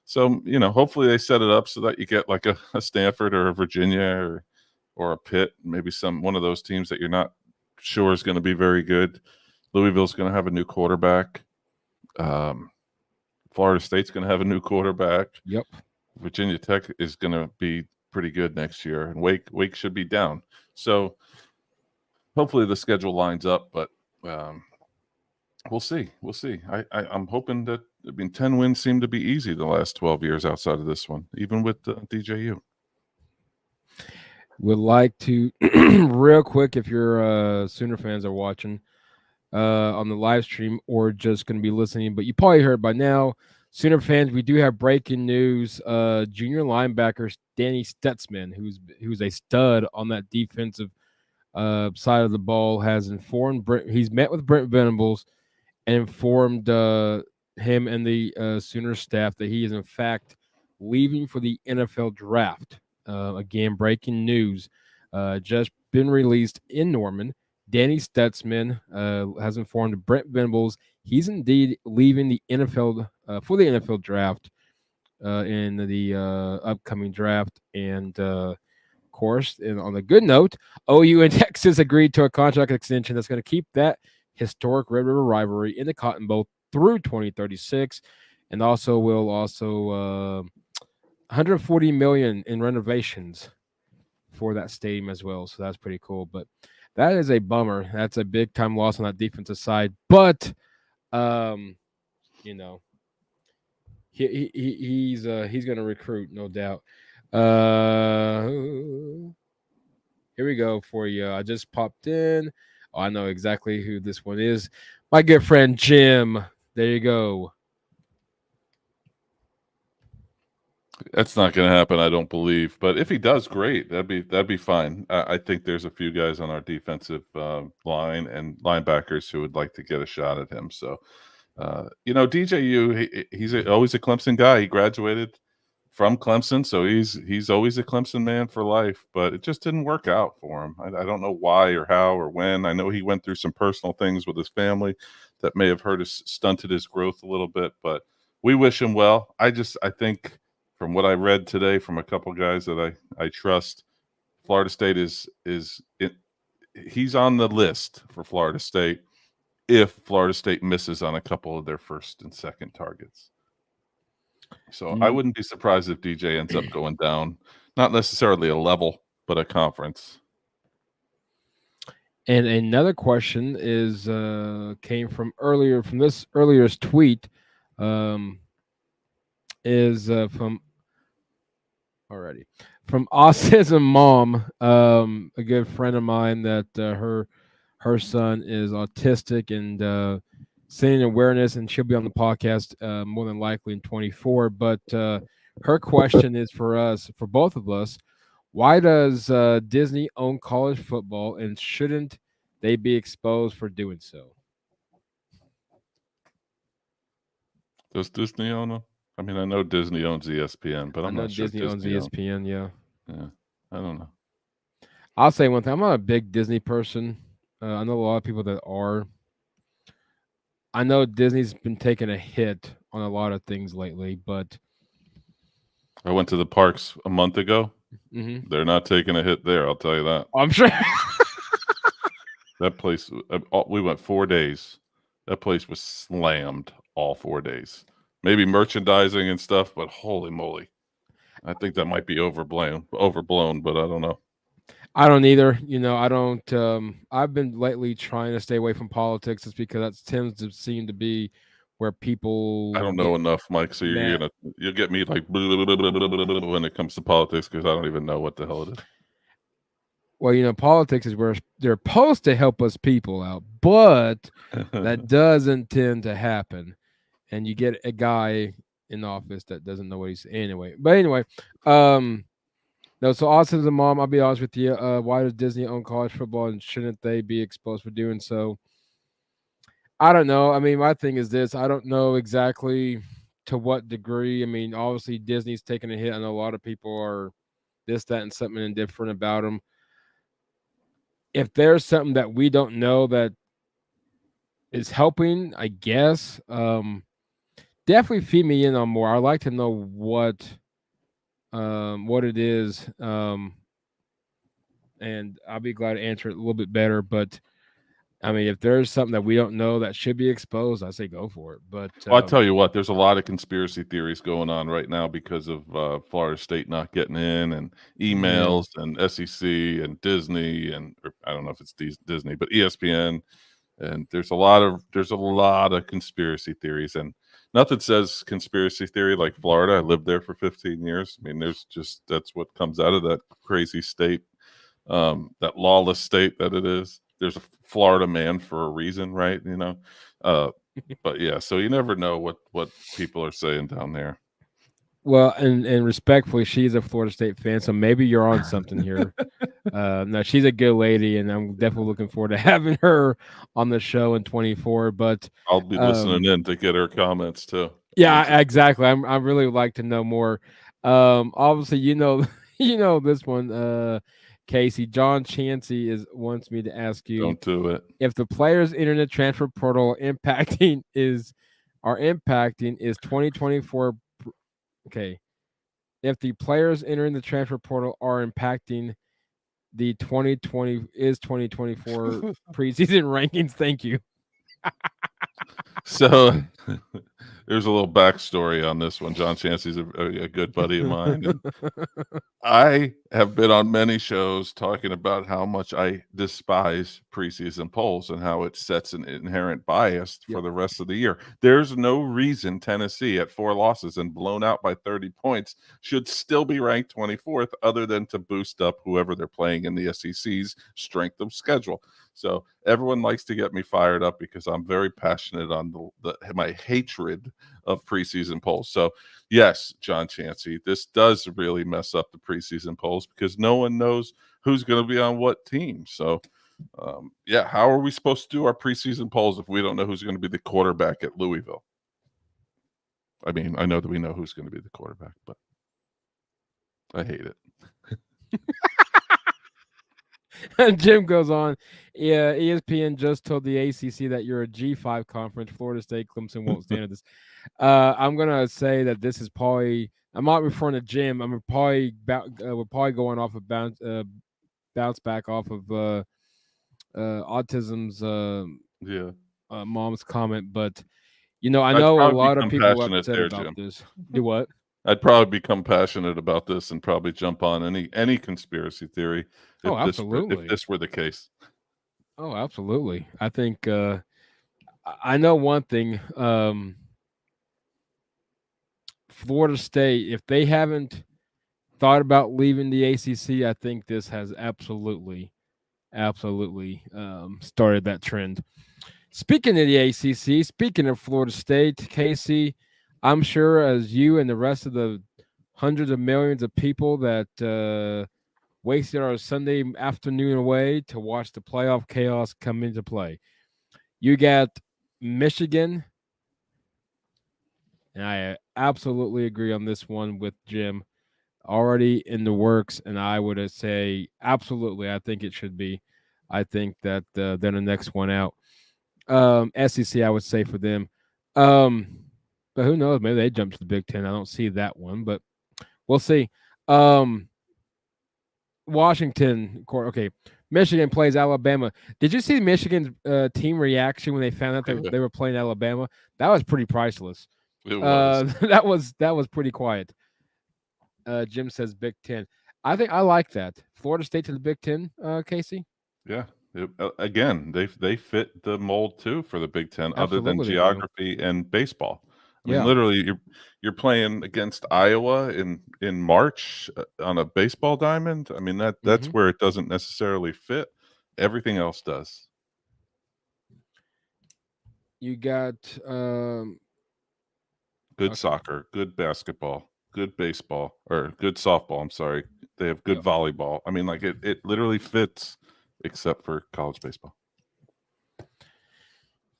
So, hopefully they set it up so that you get like a Stanford or a Virginia or a Pitt, maybe one of those teams that you're not sure is going to be very good. Louisville's going to have a new quarterback. Florida State's going to have a new quarterback. Yep. Virginia Tech is going to be pretty good next year, and Wake should be down. So hopefully the schedule lines up, but we'll see. We'll see. I'm hoping that 10 wins seem to be easy the last 12 years outside of this one, even with DJU. Would like to real quick, if your Sooner fans are watching on the live stream or just going to be listening, but you probably heard by now, Sooner fans, we do have breaking news. Junior linebacker Danny Stutzman, who's a stud on that defensive side of the ball, has informed he's met with Brent Venables and informed him and the Sooner staff that he is in fact leaving for the NFL draft. Again, breaking news, just been released in Norman. Danny Stutzman has informed Brent Venables he's indeed leaving the NFL for the NFL draft in the upcoming draft. And of course, and on the good note, OU and Texas agreed to a contract extension that's going to keep that historic Red River rivalry in the Cotton Bowl through 2036, and will 140 million in renovations for that stadium as well. So that's pretty cool. But that is a bummer. That's a big time loss on that defensive side. But he's going to recruit, no doubt. Here we go for you. I just popped in. Oh, I know exactly who this one is. My good friend Jim. There you go. That's not going to happen, I don't believe. But if he does, great. That'd be fine. I think there's a few guys on our defensive line and linebackers who would like to get a shot at him. So, DJU, always a Clemson guy. He graduated from Clemson, so he's always a Clemson man for life. But it just didn't work out for him. I don't know why or how or when. I know he went through some personal things with his family that may have stunted his growth a little bit. But we wish him well. I think from what I read today from a couple guys that I trust, Florida State he's on the list for Florida State if Florida State misses on a couple of their first and second targets. So I wouldn't be surprised if DJ ends up going down, not necessarily a level, but a conference. And another question is came from this earlier's tweet, is from Autism Mom, a good friend of mine that her son is autistic and sending awareness, and she'll be on the podcast more than likely in 24. But her question is for both of us. Why does Disney own college football, and shouldn't they be exposed for doing so? Does Disney own them? I mean, I know Disney owns ESPN, but I'm not sure Disney owns ESPN. Yeah, I don't know. I'll say one thing. I'm not a big Disney person. I know a lot of people that are. I know Disney's been taking a hit on a lot of things lately, but I went to the parks a month ago. They're not taking a hit there. I'll tell you that. I'm sure. That place, we went 4 days. That place was slammed all 4 days. Maybe merchandising and stuff, but holy moly. I think that might be overblown, but I don't know. I don't either. I don't. I've been lately trying to stay away from politics, just because that tends to seem to be where people. I don't know enough, Mike. So you'll get me like when it comes to politics, because I don't even know what the hell it is. Well, politics is where they're supposed to help us people out, but that doesn't tend to happen, and you get a guy in office that doesn't know what he's anyway. But anyway, no. So Autism Mom, I'll be honest with you. Why does Disney own college football, and shouldn't they be exposed for doing so? I don't know. I mean, my thing is this: I don't know exactly to what degree. I mean, obviously Disney's taking a hit. I know a lot of people are this, that, and something indifferent about them. If there's something that we don't know that is helping, I guess, definitely feed me in on more. I'd like to know what it is, and I'll be glad to answer it a little bit better. But I mean, if there's something that we don't know that should be exposed, I say go for it. But I'll tell you what, there's a lot of conspiracy theories going on right now because of Florida State not getting in, and emails and SEC and Disney, and I don't know if it's Disney, but ESPN. And there's a lot of conspiracy theories, and nothing says conspiracy theory like Florida. I lived there for 15 years. I mean, that's what comes out of that crazy state, that lawless state that it is. There's a Florida man for a reason, right? But yeah, so you never know what people are saying down there. Well, and respectfully, she's a Florida State fan, so maybe you're on something here. No, she's a good lady, and I'm definitely looking forward to having her on the show in 24. But I'll be listening in to get her comments too. Yeah, exactly. I really would like to know more. Obviously, you know this one, Casey. John Chansey wants me to ask you. Don't do it. If the players' internet transfer portal impacting is 2024. Okay. If the players entering the transfer portal are impacting the 2024 preseason rankings, thank you. So there's a little backstory on this one. John Chansey's a good buddy of mine. And I have been on many shows talking about how much I despise preseason polls and how it sets an inherent bias for the rest of the year. There's no reason Tennessee at 4 losses and blown out by 30 points should still be ranked 24th, other than to boost up whoever they're playing in the SEC's strength of schedule. So everyone likes to get me fired up because I'm very passionate on my hatred of preseason polls. So yes, John Chansey, this does really mess up the preseason polls because no one knows who's going to be on what team. So yeah, how are we supposed to do our preseason polls if we don't know who's going to be the quarterback at Louisville? I mean, I know that we know who's going to be the quarterback, but I hate it. And Jim goes on, yeah, ESPN just told the ACC that you're a G5 conference. Florida State, Clemson won't stand at this. I'm gonna say that this is probably. I'm not referring to Jim. I'm probably we're probably going off of bounce back off of autism's Yeah, mom's comment, but I I'd know a probably lot of become people passionate upset there, about Jim. this. Do what? I'd probably become passionate about this and probably jump on any conspiracy theory Oh, if absolutely. this were the case. Oh, absolutely. I think I know one thing. Florida State, if they haven't thought about leaving the ACC, I think this has absolutely started that trend. Speaking of the ACC, speaking of Florida State, Casey, I'm sure as you and the rest of the hundreds of millions of people that wasted our Sunday afternoon away to watch the playoff chaos come into play. You got Michigan, and I absolutely agree on this one with Jim, already in the works, and I would say absolutely. I think it should be. I think that they're the next one out. SEC, I would say for them. But who knows? Maybe they jump to the Big Ten. I don't see that one, but we'll see. Washington, okay. Michigan plays Alabama. Did you see Michigan's team reaction when they found out they were playing Alabama? That was pretty priceless. It was. That was pretty quiet. Jim says Big Ten. I think I like that. Florida State to the Big Ten, Casey. Yeah. Again, they fit the mold too for the Big Ten, other than Absolutely, they do. geography and baseball. I mean, Yeah. literally, you're playing against Iowa in March on a baseball diamond. I mean that's Mhm. where it doesn't necessarily fit. Everything else does. You got Good okay. soccer, good basketball, good baseball, or good softball. I'm sorry, they have good Yep. volleyball. I mean, like it literally fits, except for college baseball.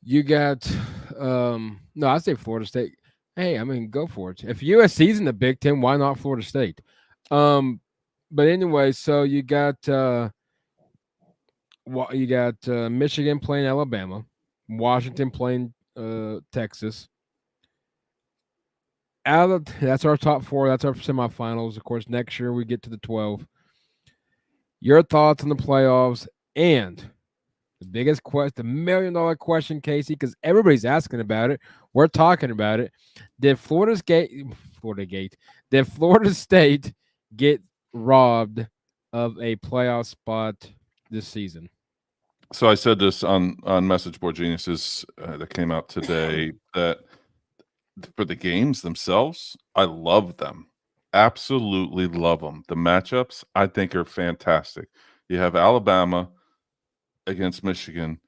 You got no, I say Florida State. Hey, I mean, go for it. If USC's in the Big Ten, why not Florida State? Um, but anyway, so you got Michigan playing Alabama, Washington playing Texas. That's our top four. That's our semifinals. Of course, next year we get to the 12. Your thoughts on the playoffs and the biggest question, the $1 million question, Casey, because everybody's asking about it. We're talking about it. Did did Florida State get robbed of a playoff spot this season? So I said this on Message Board Geniuses that came out today that for the games themselves, I love them. Absolutely love them. The matchups I think are fantastic. You have Alabama against Michigan.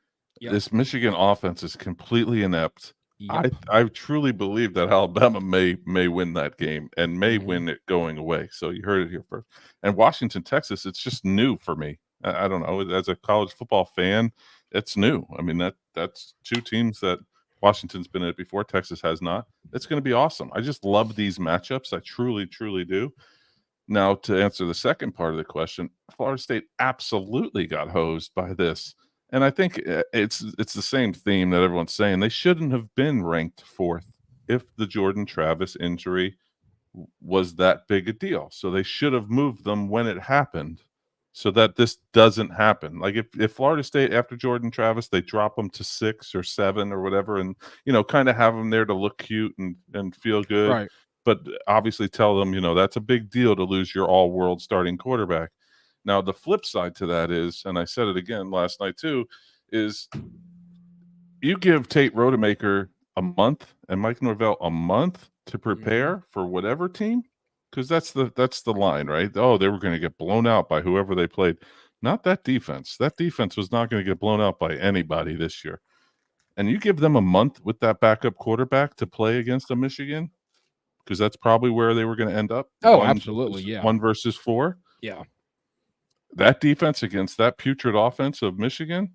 Yep. This Michigan offense is completely inept. Yep. I truly believe that Alabama may win that game and may Mhm. win it going away. So you heard it here first. And Washington, Texas, it's just new for me. I don't know. As a college football fan, it's new. I mean that's two teams that Washington's been at before. Texas has not. It's going to be awesome. I just love these matchups. I truly do. Now, to answer the second part of the question, Florida State absolutely got hosed by this. And I think it's the same theme that everyone's saying. They shouldn't have been ranked fourth if the Jordan Travis injury was that big a deal. So they should have moved them when it happened so that this doesn't happen. Like if Florida State after Jordan Travis, they drop them to 6 or 7 or whatever and kind of have them there to look cute and feel good, Right. but obviously tell them, that's a big deal to lose your all-world starting quarterback. Now, the flip side to that is, and I said it again last night too, is you give Tate Rodemaker a month and Mike Norvell a month to prepare for whatever team, because that's the line, right? Oh, they were going to get blown out by whoever they played. not that defense. That defense was not going to get blown out by anybody this year. And you give them a month with that backup quarterback to play against a Michigan, because that's probably where they were going to end up. Oh, absolutely, yeah. 1 versus 4. Yeah. That defense against that putrid offense of Michigan,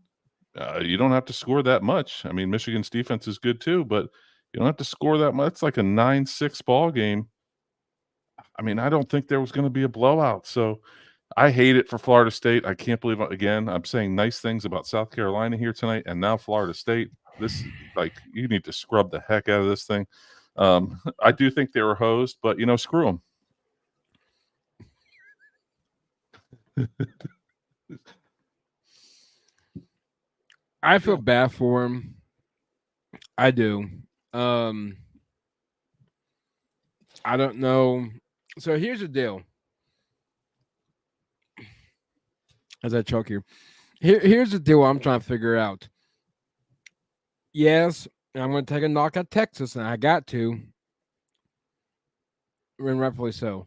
you don't have to score that much. I mean, Michigan's defense is good too, but you don't have to score that much. It's like a 9-6 ball game. I mean, I don't think there was going to be a blowout. So I hate it for Florida State. I can't believe, again, I'm saying nice things about South Carolina here tonight, and now Florida State. This is like, you need to scrub the heck out of this thing. I do think they were hosed, but screw them. I feel bad for him. I do. I don't know. So here's the deal. As I choke here. Here's the deal I'm trying to figure out. Yes, I'm going to take a knock at Texas, and I got to. And rightfully so.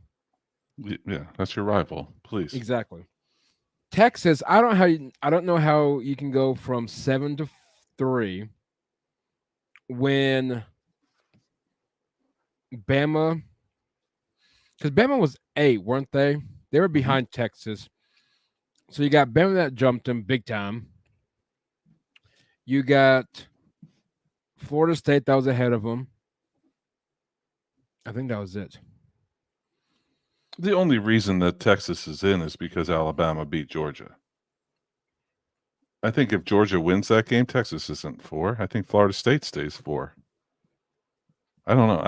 Yeah, that's your rival. Please. Exactly. Texas, I don't know how you can go from 7-3 when Bama, because Bama was 8, weren't they? They were behind Texas. So you got Bama that jumped them big time. You got Florida State that was ahead of them. I think that was it. The only reason that Texas is in is because Alabama beat Georgia. I think if Georgia wins that game, Texas isn't 4. I think Florida State stays 4. I don't know.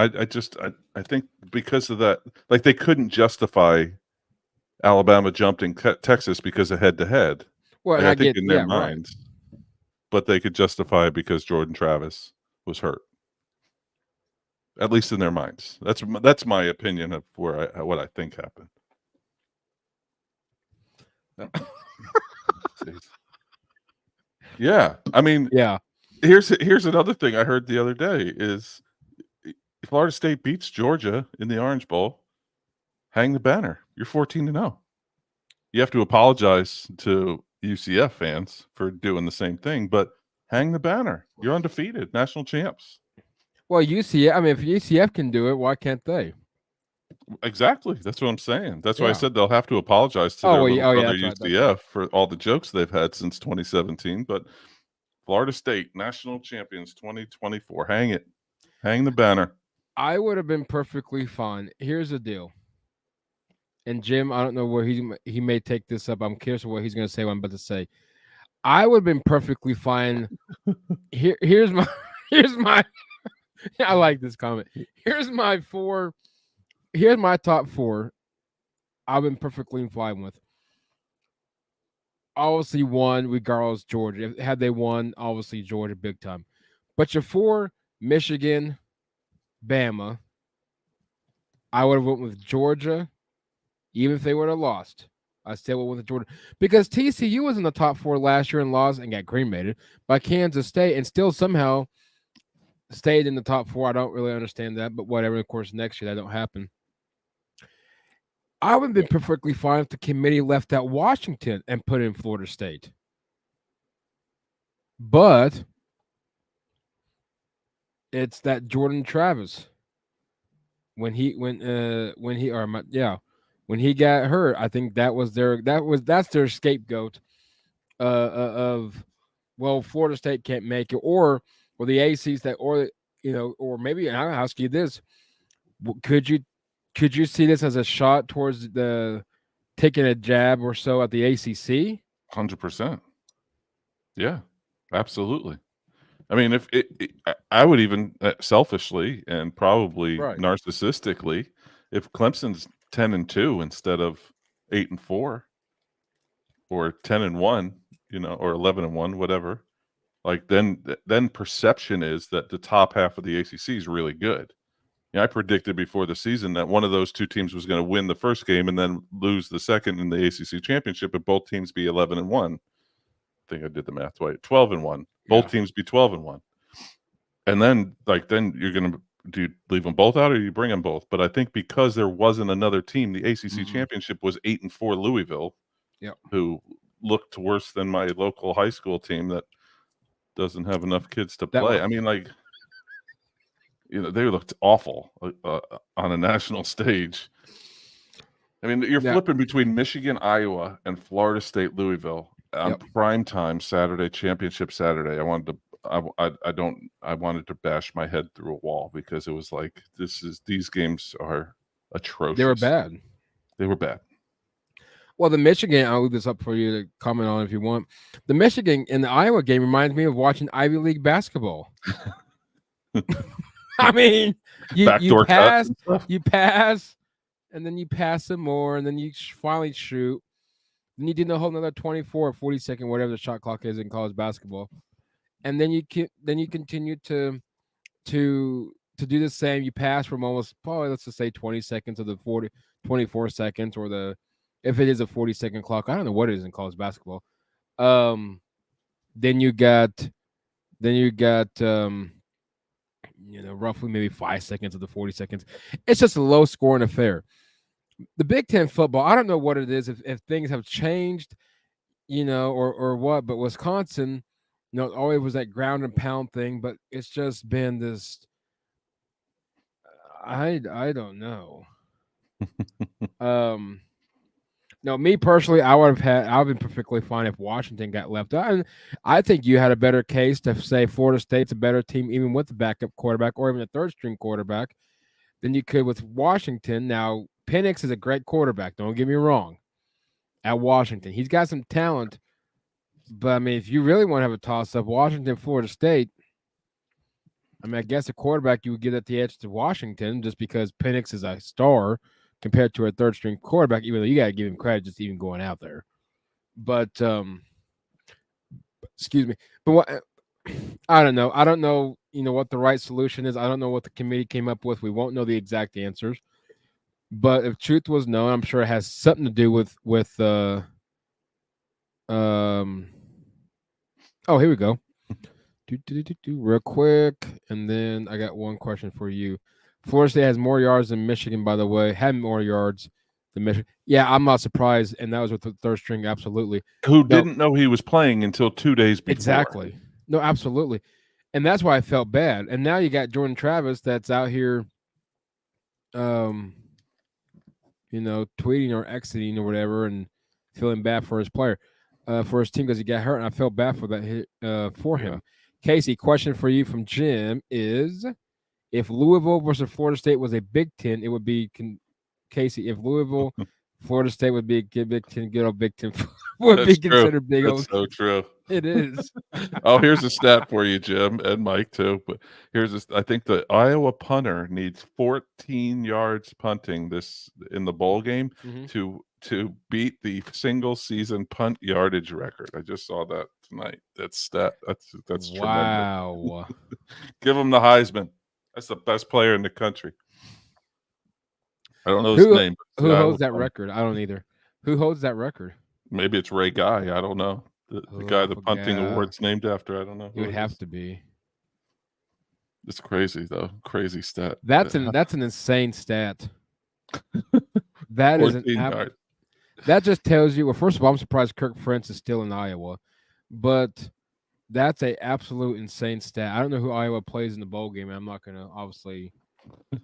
I think because of that, like, they couldn't justify Alabama jumping Texas because of head-to-head. Well, like, I think in their right. minds, but they could justify it because Jordan Travis was hurt. At least in their minds. That's my opinion of what I think happened. Yeah, I mean, Yeah. Here's another thing I heard the other day is Florida State beats Georgia in the Orange Bowl. Hang the banner. You're 14-0. You have to apologize to UCF fans for doing the same thing, but hang the banner. You're undefeated, national champs. Well, UCF, I mean, if UCF can do it, why can't they? Exactly. That's what I'm saying. That's why I Yeah. said they'll have to apologize to their little brother that's right, UCF for all the jokes they've had since 2017. But Florida State, national champions 2024. Hang it. Hang the banner. I would have been perfectly fine. Here's the deal. And Jim, I don't know where he may take this up. I'm curious what he's going to say. What I'm about to say. I would have been perfectly fine. Here's my. I like this comment. Here's my top 4. I've been perfectly fine with. Obviously, one regardless, Georgia. Had they won, obviously Georgia big time. But your 4, Michigan, Bama. I would have went with Georgia. Even if they would have lost, I still went with Georgia because TCU was in the top 4 last year and lost and got cremated by Kansas State and still somehow stayed in the top 4. I don't really understand that, but whatever. Of course, next year that don't happen. I would have been perfectly fine if the committee left out Washington and put in Florida State. But it's that Jordan Travis when he got hurt, I think that's their scapegoat of Florida State can't make it, or the ACs that, or maybe I'll ask you this: could you see this as a shot towards the taking a jab or so at the ACC? 100%. Yeah, absolutely. I mean, if I would even selfishly and probably narcissistically, if Clemson's 10-2 instead of 8-4 or 10-1, or 11-1, whatever, like then perception is that the top half of the ACC is really good. I predicted before the season that one of those two teams was going to win the first game and then lose the second in the ACC championship, and both teams be 11-1. I think I did the math right. 12-1. Both teams be 12-1. And then you're going to, do you leave them both out or you bring them both? But I think because there wasn't another team, the ACC championship was 8-4 Louisville, who looked worse than my local high school team that doesn't have enough kids to That play. was I mean, like, they looked awful on a national stage. I mean, you're yeah. flipping between Michigan, Iowa, and Florida State, Louisville on Yep. prime time Saturday, championship Saturday. I wanted to bash my head through a wall because it was like these games are They were atrocious. bad. They were bad. Well, the Michigan, I'll leave this up for you to comment on if you want. The Michigan and the Iowa game reminds me of watching Ivy League basketball. I mean, you Backdoor cuts pass, and stuff. and then you pass some more, and then you finally shoot. Then you do the whole another 24 or 40 second, whatever the shot clock is in college basketball, and then you continue to do the same. You pass from almost probably let's just say 20 seconds of the 24 seconds, or the if it is a 40-second clock. I don't know what it is in college basketball. Um, then you got roughly maybe 5 seconds of the 40 seconds. It's just a low scoring affair. The Big Ten football, I don't know what it is, if things have changed, or what, but Wisconsin, it always was that ground and pound thing, but it's just been this. I don't know. Um, no, me personally, I've been perfectly fine if Washington got left out. And I think you had a better case to say Florida State's a better team, even with the backup quarterback or even a third string quarterback, than you could with Washington. Now, Penix is a great quarterback. Don't get me wrong. At Washington, he's got some talent, but I mean, if you really want to have a toss up, Washington, Florida State. I mean, I guess a quarterback you would give at the edge to Washington just because Penix is a star compared to a third string quarterback, even though you got to give him credit just even going out there. But excuse me. But what I don't know. I don't know, what the right solution is. I don't know what the committee came up with. We won't know the exact answers. But if truth was known, I'm sure it has something to do with oh, here we go. Real quick, and then I got one question for you. Florida State has more yards than Michigan, by the way. Had more yards than Michigan. Yeah, I'm not surprised, and that was with the third string. Absolutely. Who No, didn't know he was playing until 2 days before. exactly. No, absolutely, and that's why I felt bad. And now you got Jordan Travis that's out here, um, tweeting or exiting or whatever, and feeling bad for his player, for his team because he got hurt, and I felt bad for that for him. Yeah. Casey, question for you from Jim is: if Louisville versus Florida State was a Big Ten, it would be Casey. If Louisville, Florida State would be a Big Ten, good old Big Ten would That's be true. considered big That's old. so true. It is. Oh, here's a stat for you, Jim, and Mike too. But I think the Iowa punter needs 14 yards punting this in the bowl game Mhm. to beat the single season punt yardage record. I just saw that tonight. That's tremendous. Wow. Give him the Heisman. That's the best player in the country. I don't know his name. But Who the holds Iowa that punter. record? I don't either. Who holds that record? Maybe it's Ray Guy. I don't know. The Oh, guy I the punting forgot. award's named after. I don't know It who would it have is. to be. It's crazy though. Crazy stat. That's an insane stat. That is 14 yards. that just tells you. Well, first of all, I'm surprised Kirk Ferentz is still in Iowa, but that's a absolute insane stat. I don't know who Iowa plays in the bowl game. I'm not going to obviously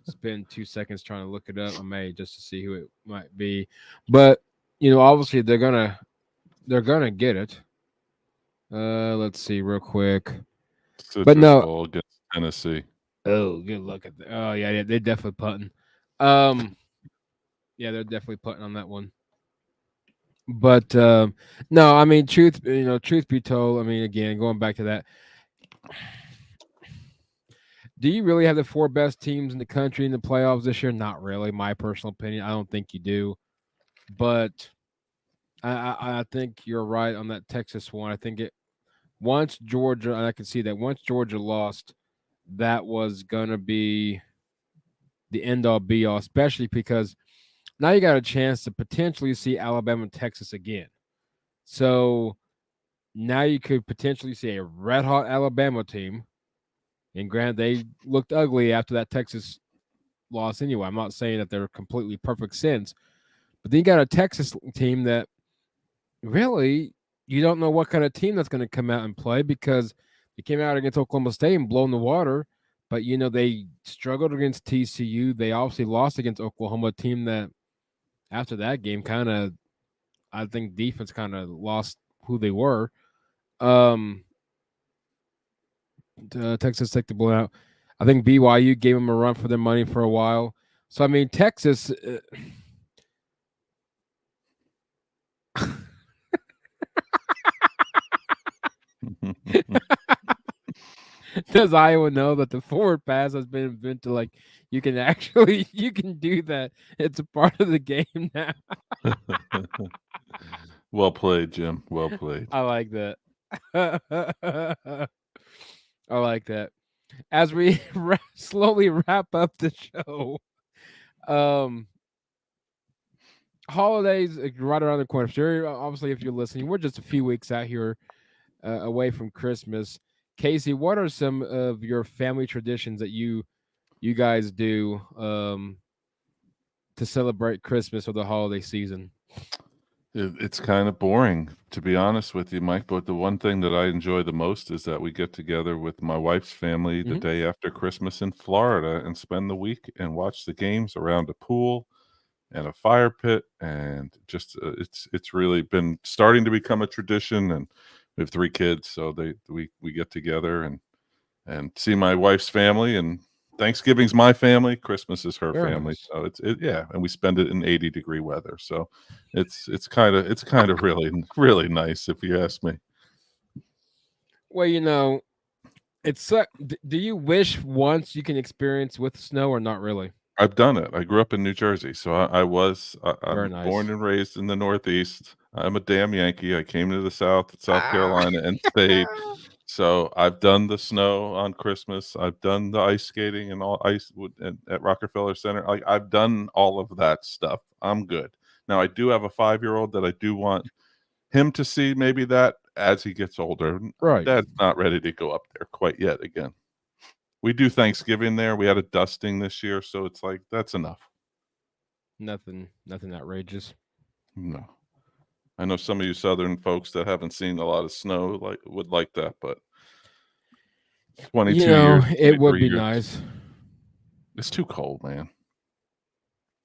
spend 2 seconds trying to look it up. I may just to see who it might be, but obviously they're gonna get it. Let's see real quick. But Citrus no. Bowl against Tennessee. Oh, good luck at that. Oh yeah, they're definitely putting. Yeah, they're definitely putting on that one. But no, I mean, truth be told, I mean, again, going back to that, do you really have the 4 best teams in the country in the playoffs this year? Not really, my personal opinion. I don't think you do. But I think you're right on that Texas one. I think once Georgia, and I can see that once Georgia lost, that was gonna be the end all be all, especially because now you got a chance to potentially see Alabama and Texas again. So now you could potentially see a red hot Alabama team. And granted, they looked ugly after that Texas loss anyway. I'm not saying that they're completely perfect sins, but then you got a Texas team that really you don't know what kind of team that's going to come out and play because they came out against Oklahoma State and blown the water. But they struggled against TCU. They obviously lost against Oklahoma, a team that after that game kind of, I think defense kind of lost who they were. Um, Texas Tech to blow out. I think BYU gave them a run for their money for a while. So I mean, Texas. Does Iowa know that the forward pass has been invented? Like you can do that. It's a part of the game now. Well played, Jim. Well played. I like that. I like that. As we slowly wrap up the show, um, holidays right around the corner. Sure, obviously, if you're listening, we're just a few weeks out here away from Christmas. Casey, what are some of your family traditions that you guys do to celebrate Christmas or the holiday season? It's kind of boring, to be honest with you, Mike. But the one thing that I enjoy the most is that we get together with my wife's family the day after Christmas in Florida and spend the week and watch the games around a pool and a fire pit. And just it's really been starting to become a tradition. And we have 3 kids, so we get together and see my wife's family. And Thanksgiving's my family, Christmas is her Very family. nice. So yeah, and we spend it in 80-degree weather. So it's kind of really nice if you ask me. Well, it's do you wish once you can experience with snow or not really? I've done it. I grew up in New Jersey, so Very I'm born nice. and raised in the Northeast. I'm a damn Yankee. I came to the South Carolina, and stayed. So I've done the snow on Christmas. I've done the ice skating and all at Rockefeller Center. I've done all of that stuff. I'm good. Now I do have a 5-year-old that I do want him to see maybe that as he gets older. Right. Dad's not ready to go up there quite yet again. We do Thanksgiving there. We had a dusting this year, so it's like that's enough. Nothing outrageous. No. I know some of you southern folks that haven't seen a lot of snow would like that, but 22 years, It would 23 be years. nice. It's too cold, man.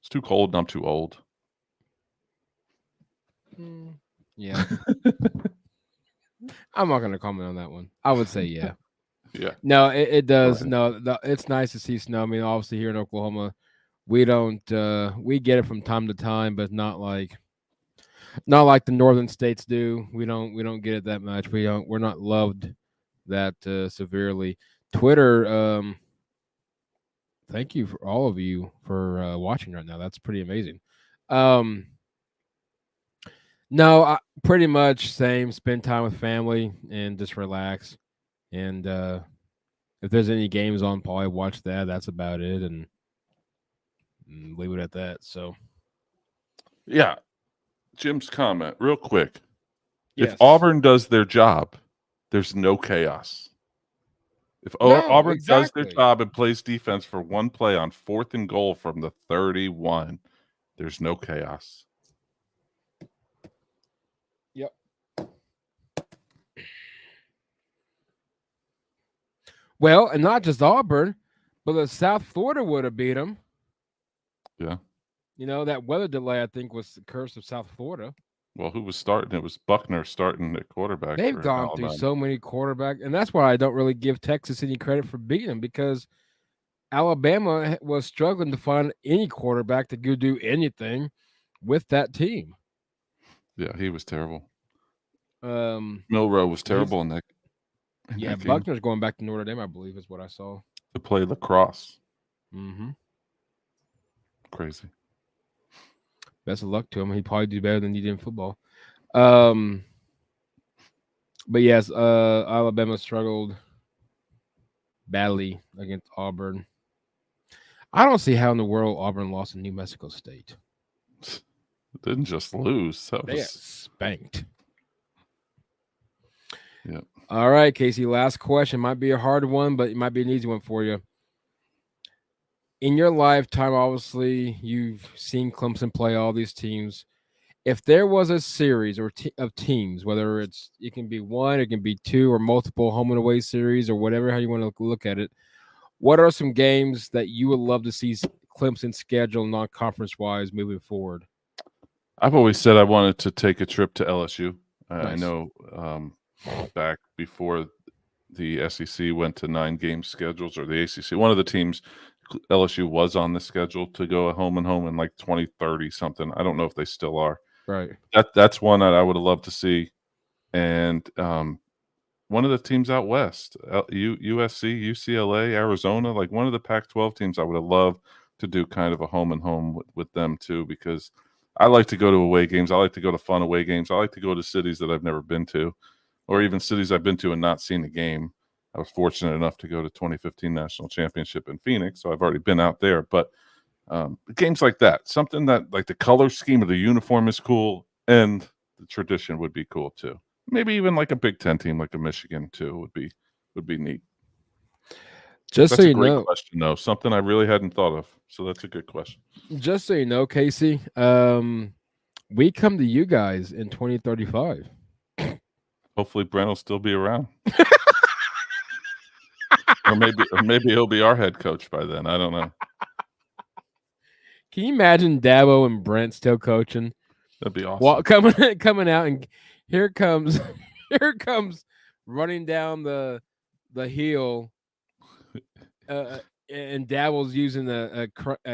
It's too cold and I'm too old. Yeah. I'm not going to comment on that one. I would say yeah. Yeah. No, it does. Right. No, it's nice to see snow. I mean, obviously here in Oklahoma, we don't we get it from time to time, but not like the northern states do. We don't get it that much. We're not loved that severely. Twitter, thank you for all of you for watching right now. That's pretty amazing. Um no, pretty much same. Spend time with family and just relax. And if there's any games on, probably watch that. That's about it, and leave it at that. So Yeah. Jim's comment, real quick. If yes, Auburn does their job, there's no chaos. If no, Auburn does their exactly. job and plays defense for one play on 4th and goal from the 31, there's no chaos. Yep. Well, and not just Auburn, but the South Florida would have beat them. Yeah. That weather delay, I think, was the curse of South Florida. Well, who was starting? It was Buckner starting at quarterback They've for gone through Alabama. so many quarterbacks, and that's why I don't really give Texas any credit for beating them because Alabama was struggling to find any quarterback to go do anything with that team. Yeah, he was terrible. Um, Milrow was he's terrible in that yeah, game Buckner's going back to Notre Dame, I believe, is what I saw. to play lacrosse. Mm-hmm. Crazy. Best of luck to him. He'd probably do better than he did in football. But yes, Alabama struggled badly against Auburn. I don't see how in the world Auburn lost to New Mexico State. Didn't just lose. That They got was spanked. yeah. All right, Casey. Last question. Might be a hard one, but it might be an easy one for you. In your lifetime, obviously, you've seen Clemson play all these teams. if there was a series of teams, whether it can be one, it can be two, or multiple home and away series, or whatever how you want to look at it, what are some games that you would love to see Clemson schedule non-conference wise moving forward? I've always said I wanted to take a trip to LSU. I Nice. know back before the SEC went to 9-game schedules, or the ACC, one of the teams, LSU was on the schedule to go home and home in like 2030 something. I don't know if they still are. Right. That's one that I would have loved to see. And one of the teams out west, USC, UCLA, Arizona, like one of the Pac-12 teams, I would have loved to do kind of a home and home with them too, because I like to go to away games. I like to go to fun away games. I like to go to cities that I've never been to, or even cities I've been to and not seen a game. I was fortunate enough to go to 2015 National Championship in Phoenix, so I've already been out there. But games like that, something that like the color scheme of the uniform is cool, and the tradition would be cool too. Maybe even like a Big Ten team like a Michigan too would be neat. Just so That's a you great know, question though. Something I really hadn't thought of. So that's a good question. just so you know, Casey, we come to you guys in 2035. Hopefully Brent will still be around. or maybe he'll be our head coach by then. I don't know. Can you imagine Dabo and Brent still coaching? That'd be awesome. Well, coming out, and here comes here comes running down the hill, and Dabo's using a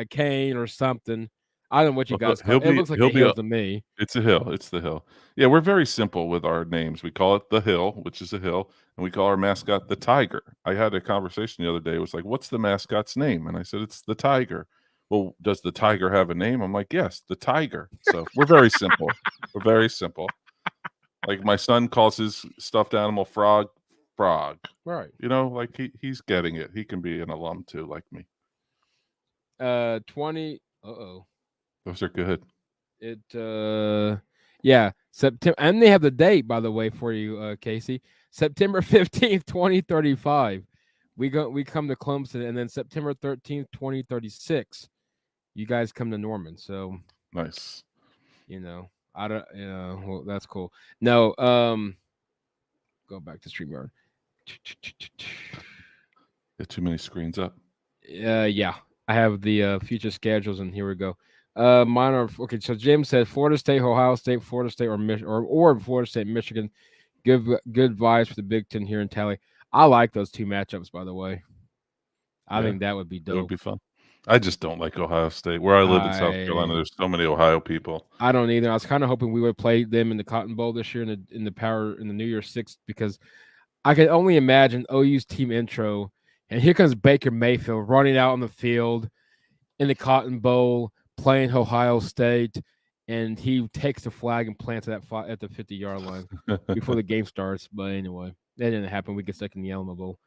cane or something. I don't know what you Well, guys call it. It looks like a hill to me. It's a hill. It's the hill. Yeah, we're very simple with our names. We call it the Hill, which is a hill, and we call our mascot the Tiger. I had a conversation the other day. It was like, "What's the mascot's name?" And I said, "It's the Tiger." Well, does the tiger have a name? I'm like, "Yes, the Tiger." So we're very simple. We're very simple. Like my son calls his stuffed animal Frog, Frog. Right. You know, like he's getting it. He can be an alum too, like me. 20. Uh-oh. Those are good. It yeah, September, and they have the date, by the way, for you, Casey. September 15th, 2035. We come to Clemson, and then September 13th, 2036. You guys come to Norman. So, Nice. I don't well, that's cool. No, go back to StreamYard. Get too many screens up. Yeah. I have the future schedules, and here we go. Mine are okay. So Jim said Florida State, Ohio State, Florida State, or Florida State, Michigan. Good vibes for the Big Ten here in Tally. I like those two matchups, by the way. I think that would be It would dope. be fun. I just don't like Ohio State. Where I live in South Carolina, there's so many Ohio people. I don't either. I was kind of hoping we would play them in the Cotton Bowl this year in the New Year's Six, because I can only imagine OU's team intro, and here comes Baker Mayfield running out on the field in the Cotton Bowl playing Ohio State, and he takes the flag and plants it at the 50-yard line before the game starts. But anyway, that didn't happen. We get stuck in the Alamo Bowl.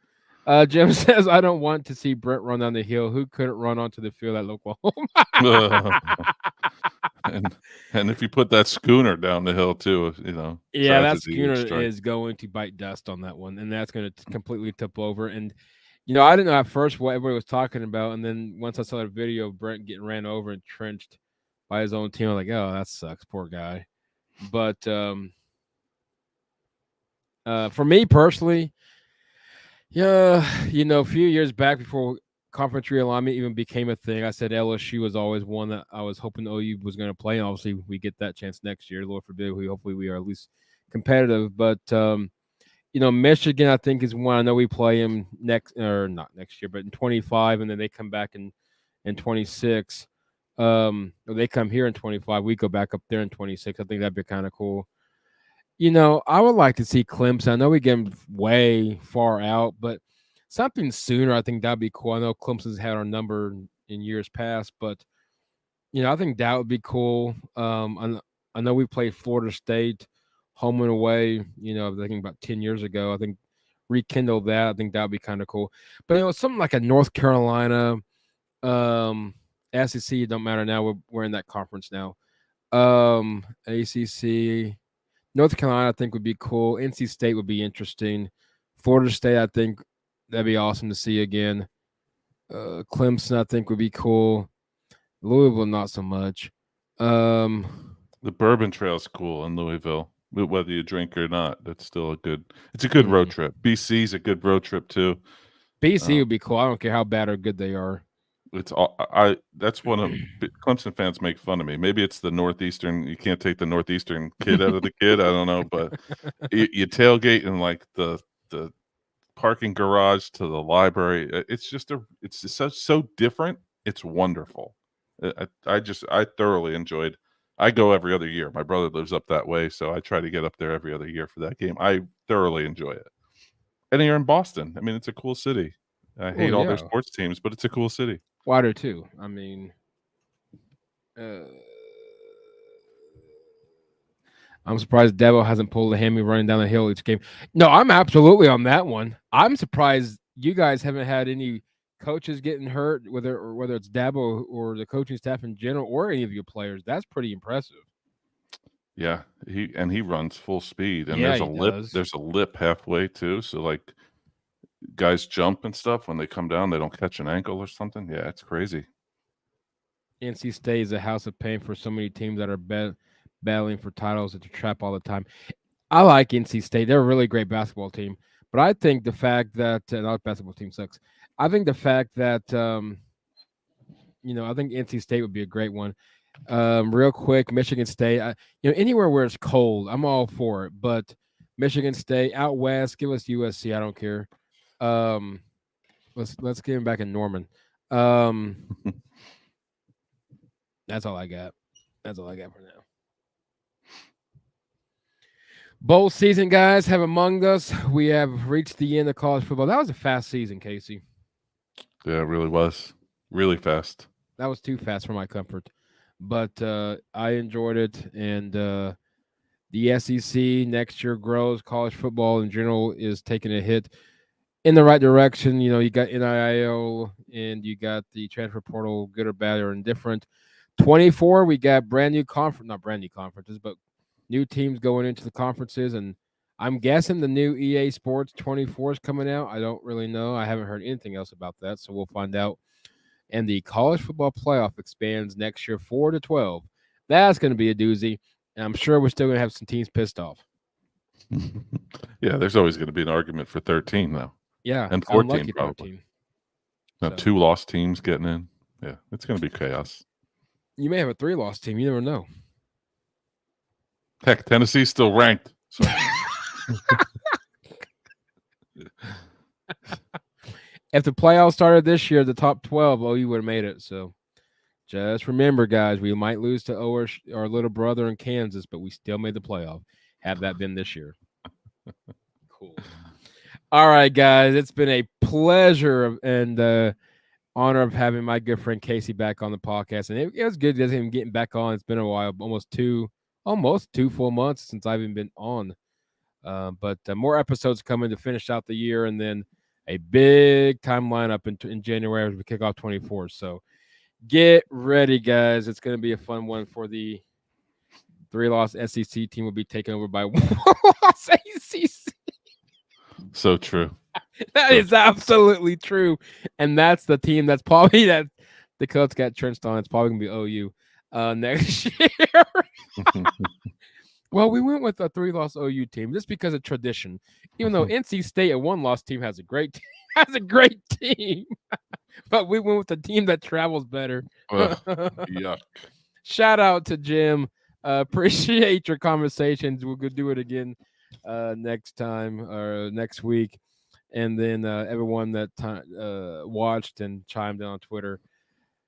Jim says, I don't want to see Brent run down the hill. Who couldn't run onto the field at Oklahoma? and if you put that schooner down the hill too, Yeah, that schooner is going to bite dust on that one, and that's going to completely tip over. And I didn't know at first what everybody was talking about, and then once I saw the video of Brent getting ran over and trenched by his own team, I was like, "Oh, that sucks, poor guy." But for me personally, yeah, a few years back before conference realignment even became a thing, I said LSU was always one that I was hoping OU was going to play. And obviously, we get that chance next year. Lord forbid, hopefully we are at least competitive. But Michigan, I think, is one. I know we play them not next year, but in 25, and then they come back in 26. Or they come here in 25. We go back up there in 26. I think that'd be kind of cool. I would like to see Clemson. I know we get them way far out, but something sooner, I think that'd be cool. I know Clemson's had our number in years past, but I think that would be cool. I know we played Florida State home and away. I think about 10 years ago. I think rekindle that. I think that would be kind of cool. But something like a North Carolina, SEC. Don't matter now. We're in that conference now. ACC. North Carolina, I think, would be cool. NC State would be interesting. Florida State, I think that'd be awesome to see again. Clemson, I think, would be cool. Louisville, not so much. The Bourbon Trail's cool in Louisville. Whether you drink or not, that's still it's a good road Mm. trip. BC's a good road trip too. BC Uh, would be cool. I don't care how bad or good they are. it's all I that's one of Clemson fans make fun of me. Maybe it's the Northeastern. You can't take the Northeastern kid out of the kid. I don't know, but you tailgate in like the parking garage to the library. It's just it's just so different. It's wonderful. I thoroughly enjoyed. I go every other year. My brother lives up that way, so I try to get up there every other year for that game. I thoroughly enjoy it. And you're in Boston. I mean, it's a cool city. I Well, hate all their yeah. sports teams, but it's a cool city. Water too. I mean, uh, I'm surprised Debo hasn't pulled a hammy running down the hill each game. No, I'm absolutely on that one. I'm surprised you guys haven't had any coaches getting hurt, whether it's Dabo or the coaching staff in general, or any of your players. That's pretty impressive. Yeah, he runs full speed, and Yeah, he does. There's a lip halfway too, so like guys jump and stuff when they come down, they don't catch an ankle or something. Yeah, it's crazy. NC State is a house of pain for so many teams that are battling for titles at the trap all the time. I like NC State. They're a really great basketball team. But I think the fact that not basketball team sucks. I think the fact that I think NC State would be a great one. Real quick, Michigan State. Anywhere where it's cold, I'm all for it. But Michigan State out west, give us USC. I don't care. Um, let's get him back in Norman. That's all I got. That's all I got for now. Bowl season, guys, have among us. We have reached the end of college football. That was a fast season, Casey. Yeah, it really was. Really fast. That was too fast for my comfort. But I enjoyed it. And the SEC next year grows. College football in general is taking a hit in the right direction. You got NIL and you got the transfer portal, good or bad or indifferent. 24, we got not brand new conferences, but new teams going into the conferences. And I'm guessing the new EA Sports 24 is coming out. I don't really know. I haven't heard anything else about that, so we'll find out. And the college football playoff expands next year 4 to 12. That's going to be a doozy. And I'm sure we're still going to have some teams pissed off. Yeah, there's always going to be an argument for 13 though. Yeah, and 14 unlucky probably. 13. Now, So. 2 lost teams getting in. Yeah, it's going to be chaos. You may have a 3-loss team. You never know. Heck, Tennessee's still ranked. So. If the playoffs started this year, the top 12, you would have made it. So just remember, guys, we might lose to our little brother in Kansas, but we still made the playoff. Have that been this year. Cool. All right, guys. It's been a pleasure and honor of having my good friend Casey back on the podcast. And it was good him getting back on. It's been a while, almost two full months since I've even been on. But more episodes coming to finish out the year, and then a big time lineup in January as we kick off 24. So get ready, guys. It's going to be a fun one for the 3-loss SEC team will be taken over by 1-loss ACC. So true. That is absolutely true. And that's the team that's probably that the coach got trenched on. It's probably going to be OU next year. Well, we went with a 3-loss OU team just because of tradition. Even though NC State, a 1-loss team, has a great team, but we went with the team that travels better. Yuck. Shout out to Jim. Appreciate your conversations. We'll go do it again next time or next week, and then everyone that watched and chimed in on Twitter.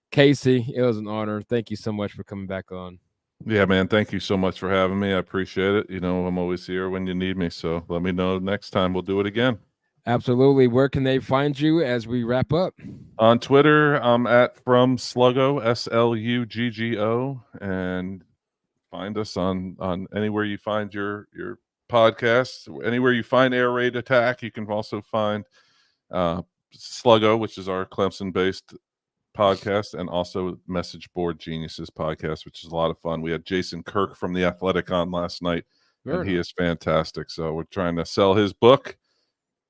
Casey, it was an honor. Thank you so much for coming back on. Yeah, man. Thank you so much for having me. I appreciate it. I'm always here when you need me. So let me know next time. We'll do it again. Absolutely. Where can they find you as we wrap up? On Twitter, I'm at From Sluggo, SLUGGO, and find us on anywhere you find your podcasts. Anywhere you find Air Raid Attack, you can also find Sluggo, which is our Clemson-based podcast, and also Message Board Geniuses podcast, which is a lot of fun. We had Jason Kirk from The Athletic on last night, and he is fantastic. So we're trying to sell his book,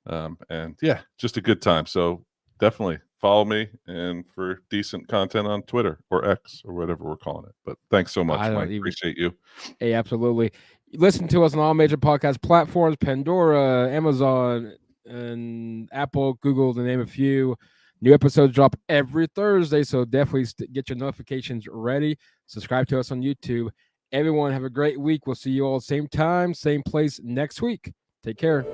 and yeah, just a good time. So definitely follow me, and for decent content on Twitter or X or whatever we're calling it. But thanks so much, Mike. Appreciate you. Hey, absolutely. Listen to us on all major podcast platforms: Pandora, Amazon, and Apple, Google, to name a few. New episodes drop every Thursday, so definitely get your notifications ready. Subscribe to us on YouTube. Everyone, have a great week. We'll see you all same time, same place next week. Take care.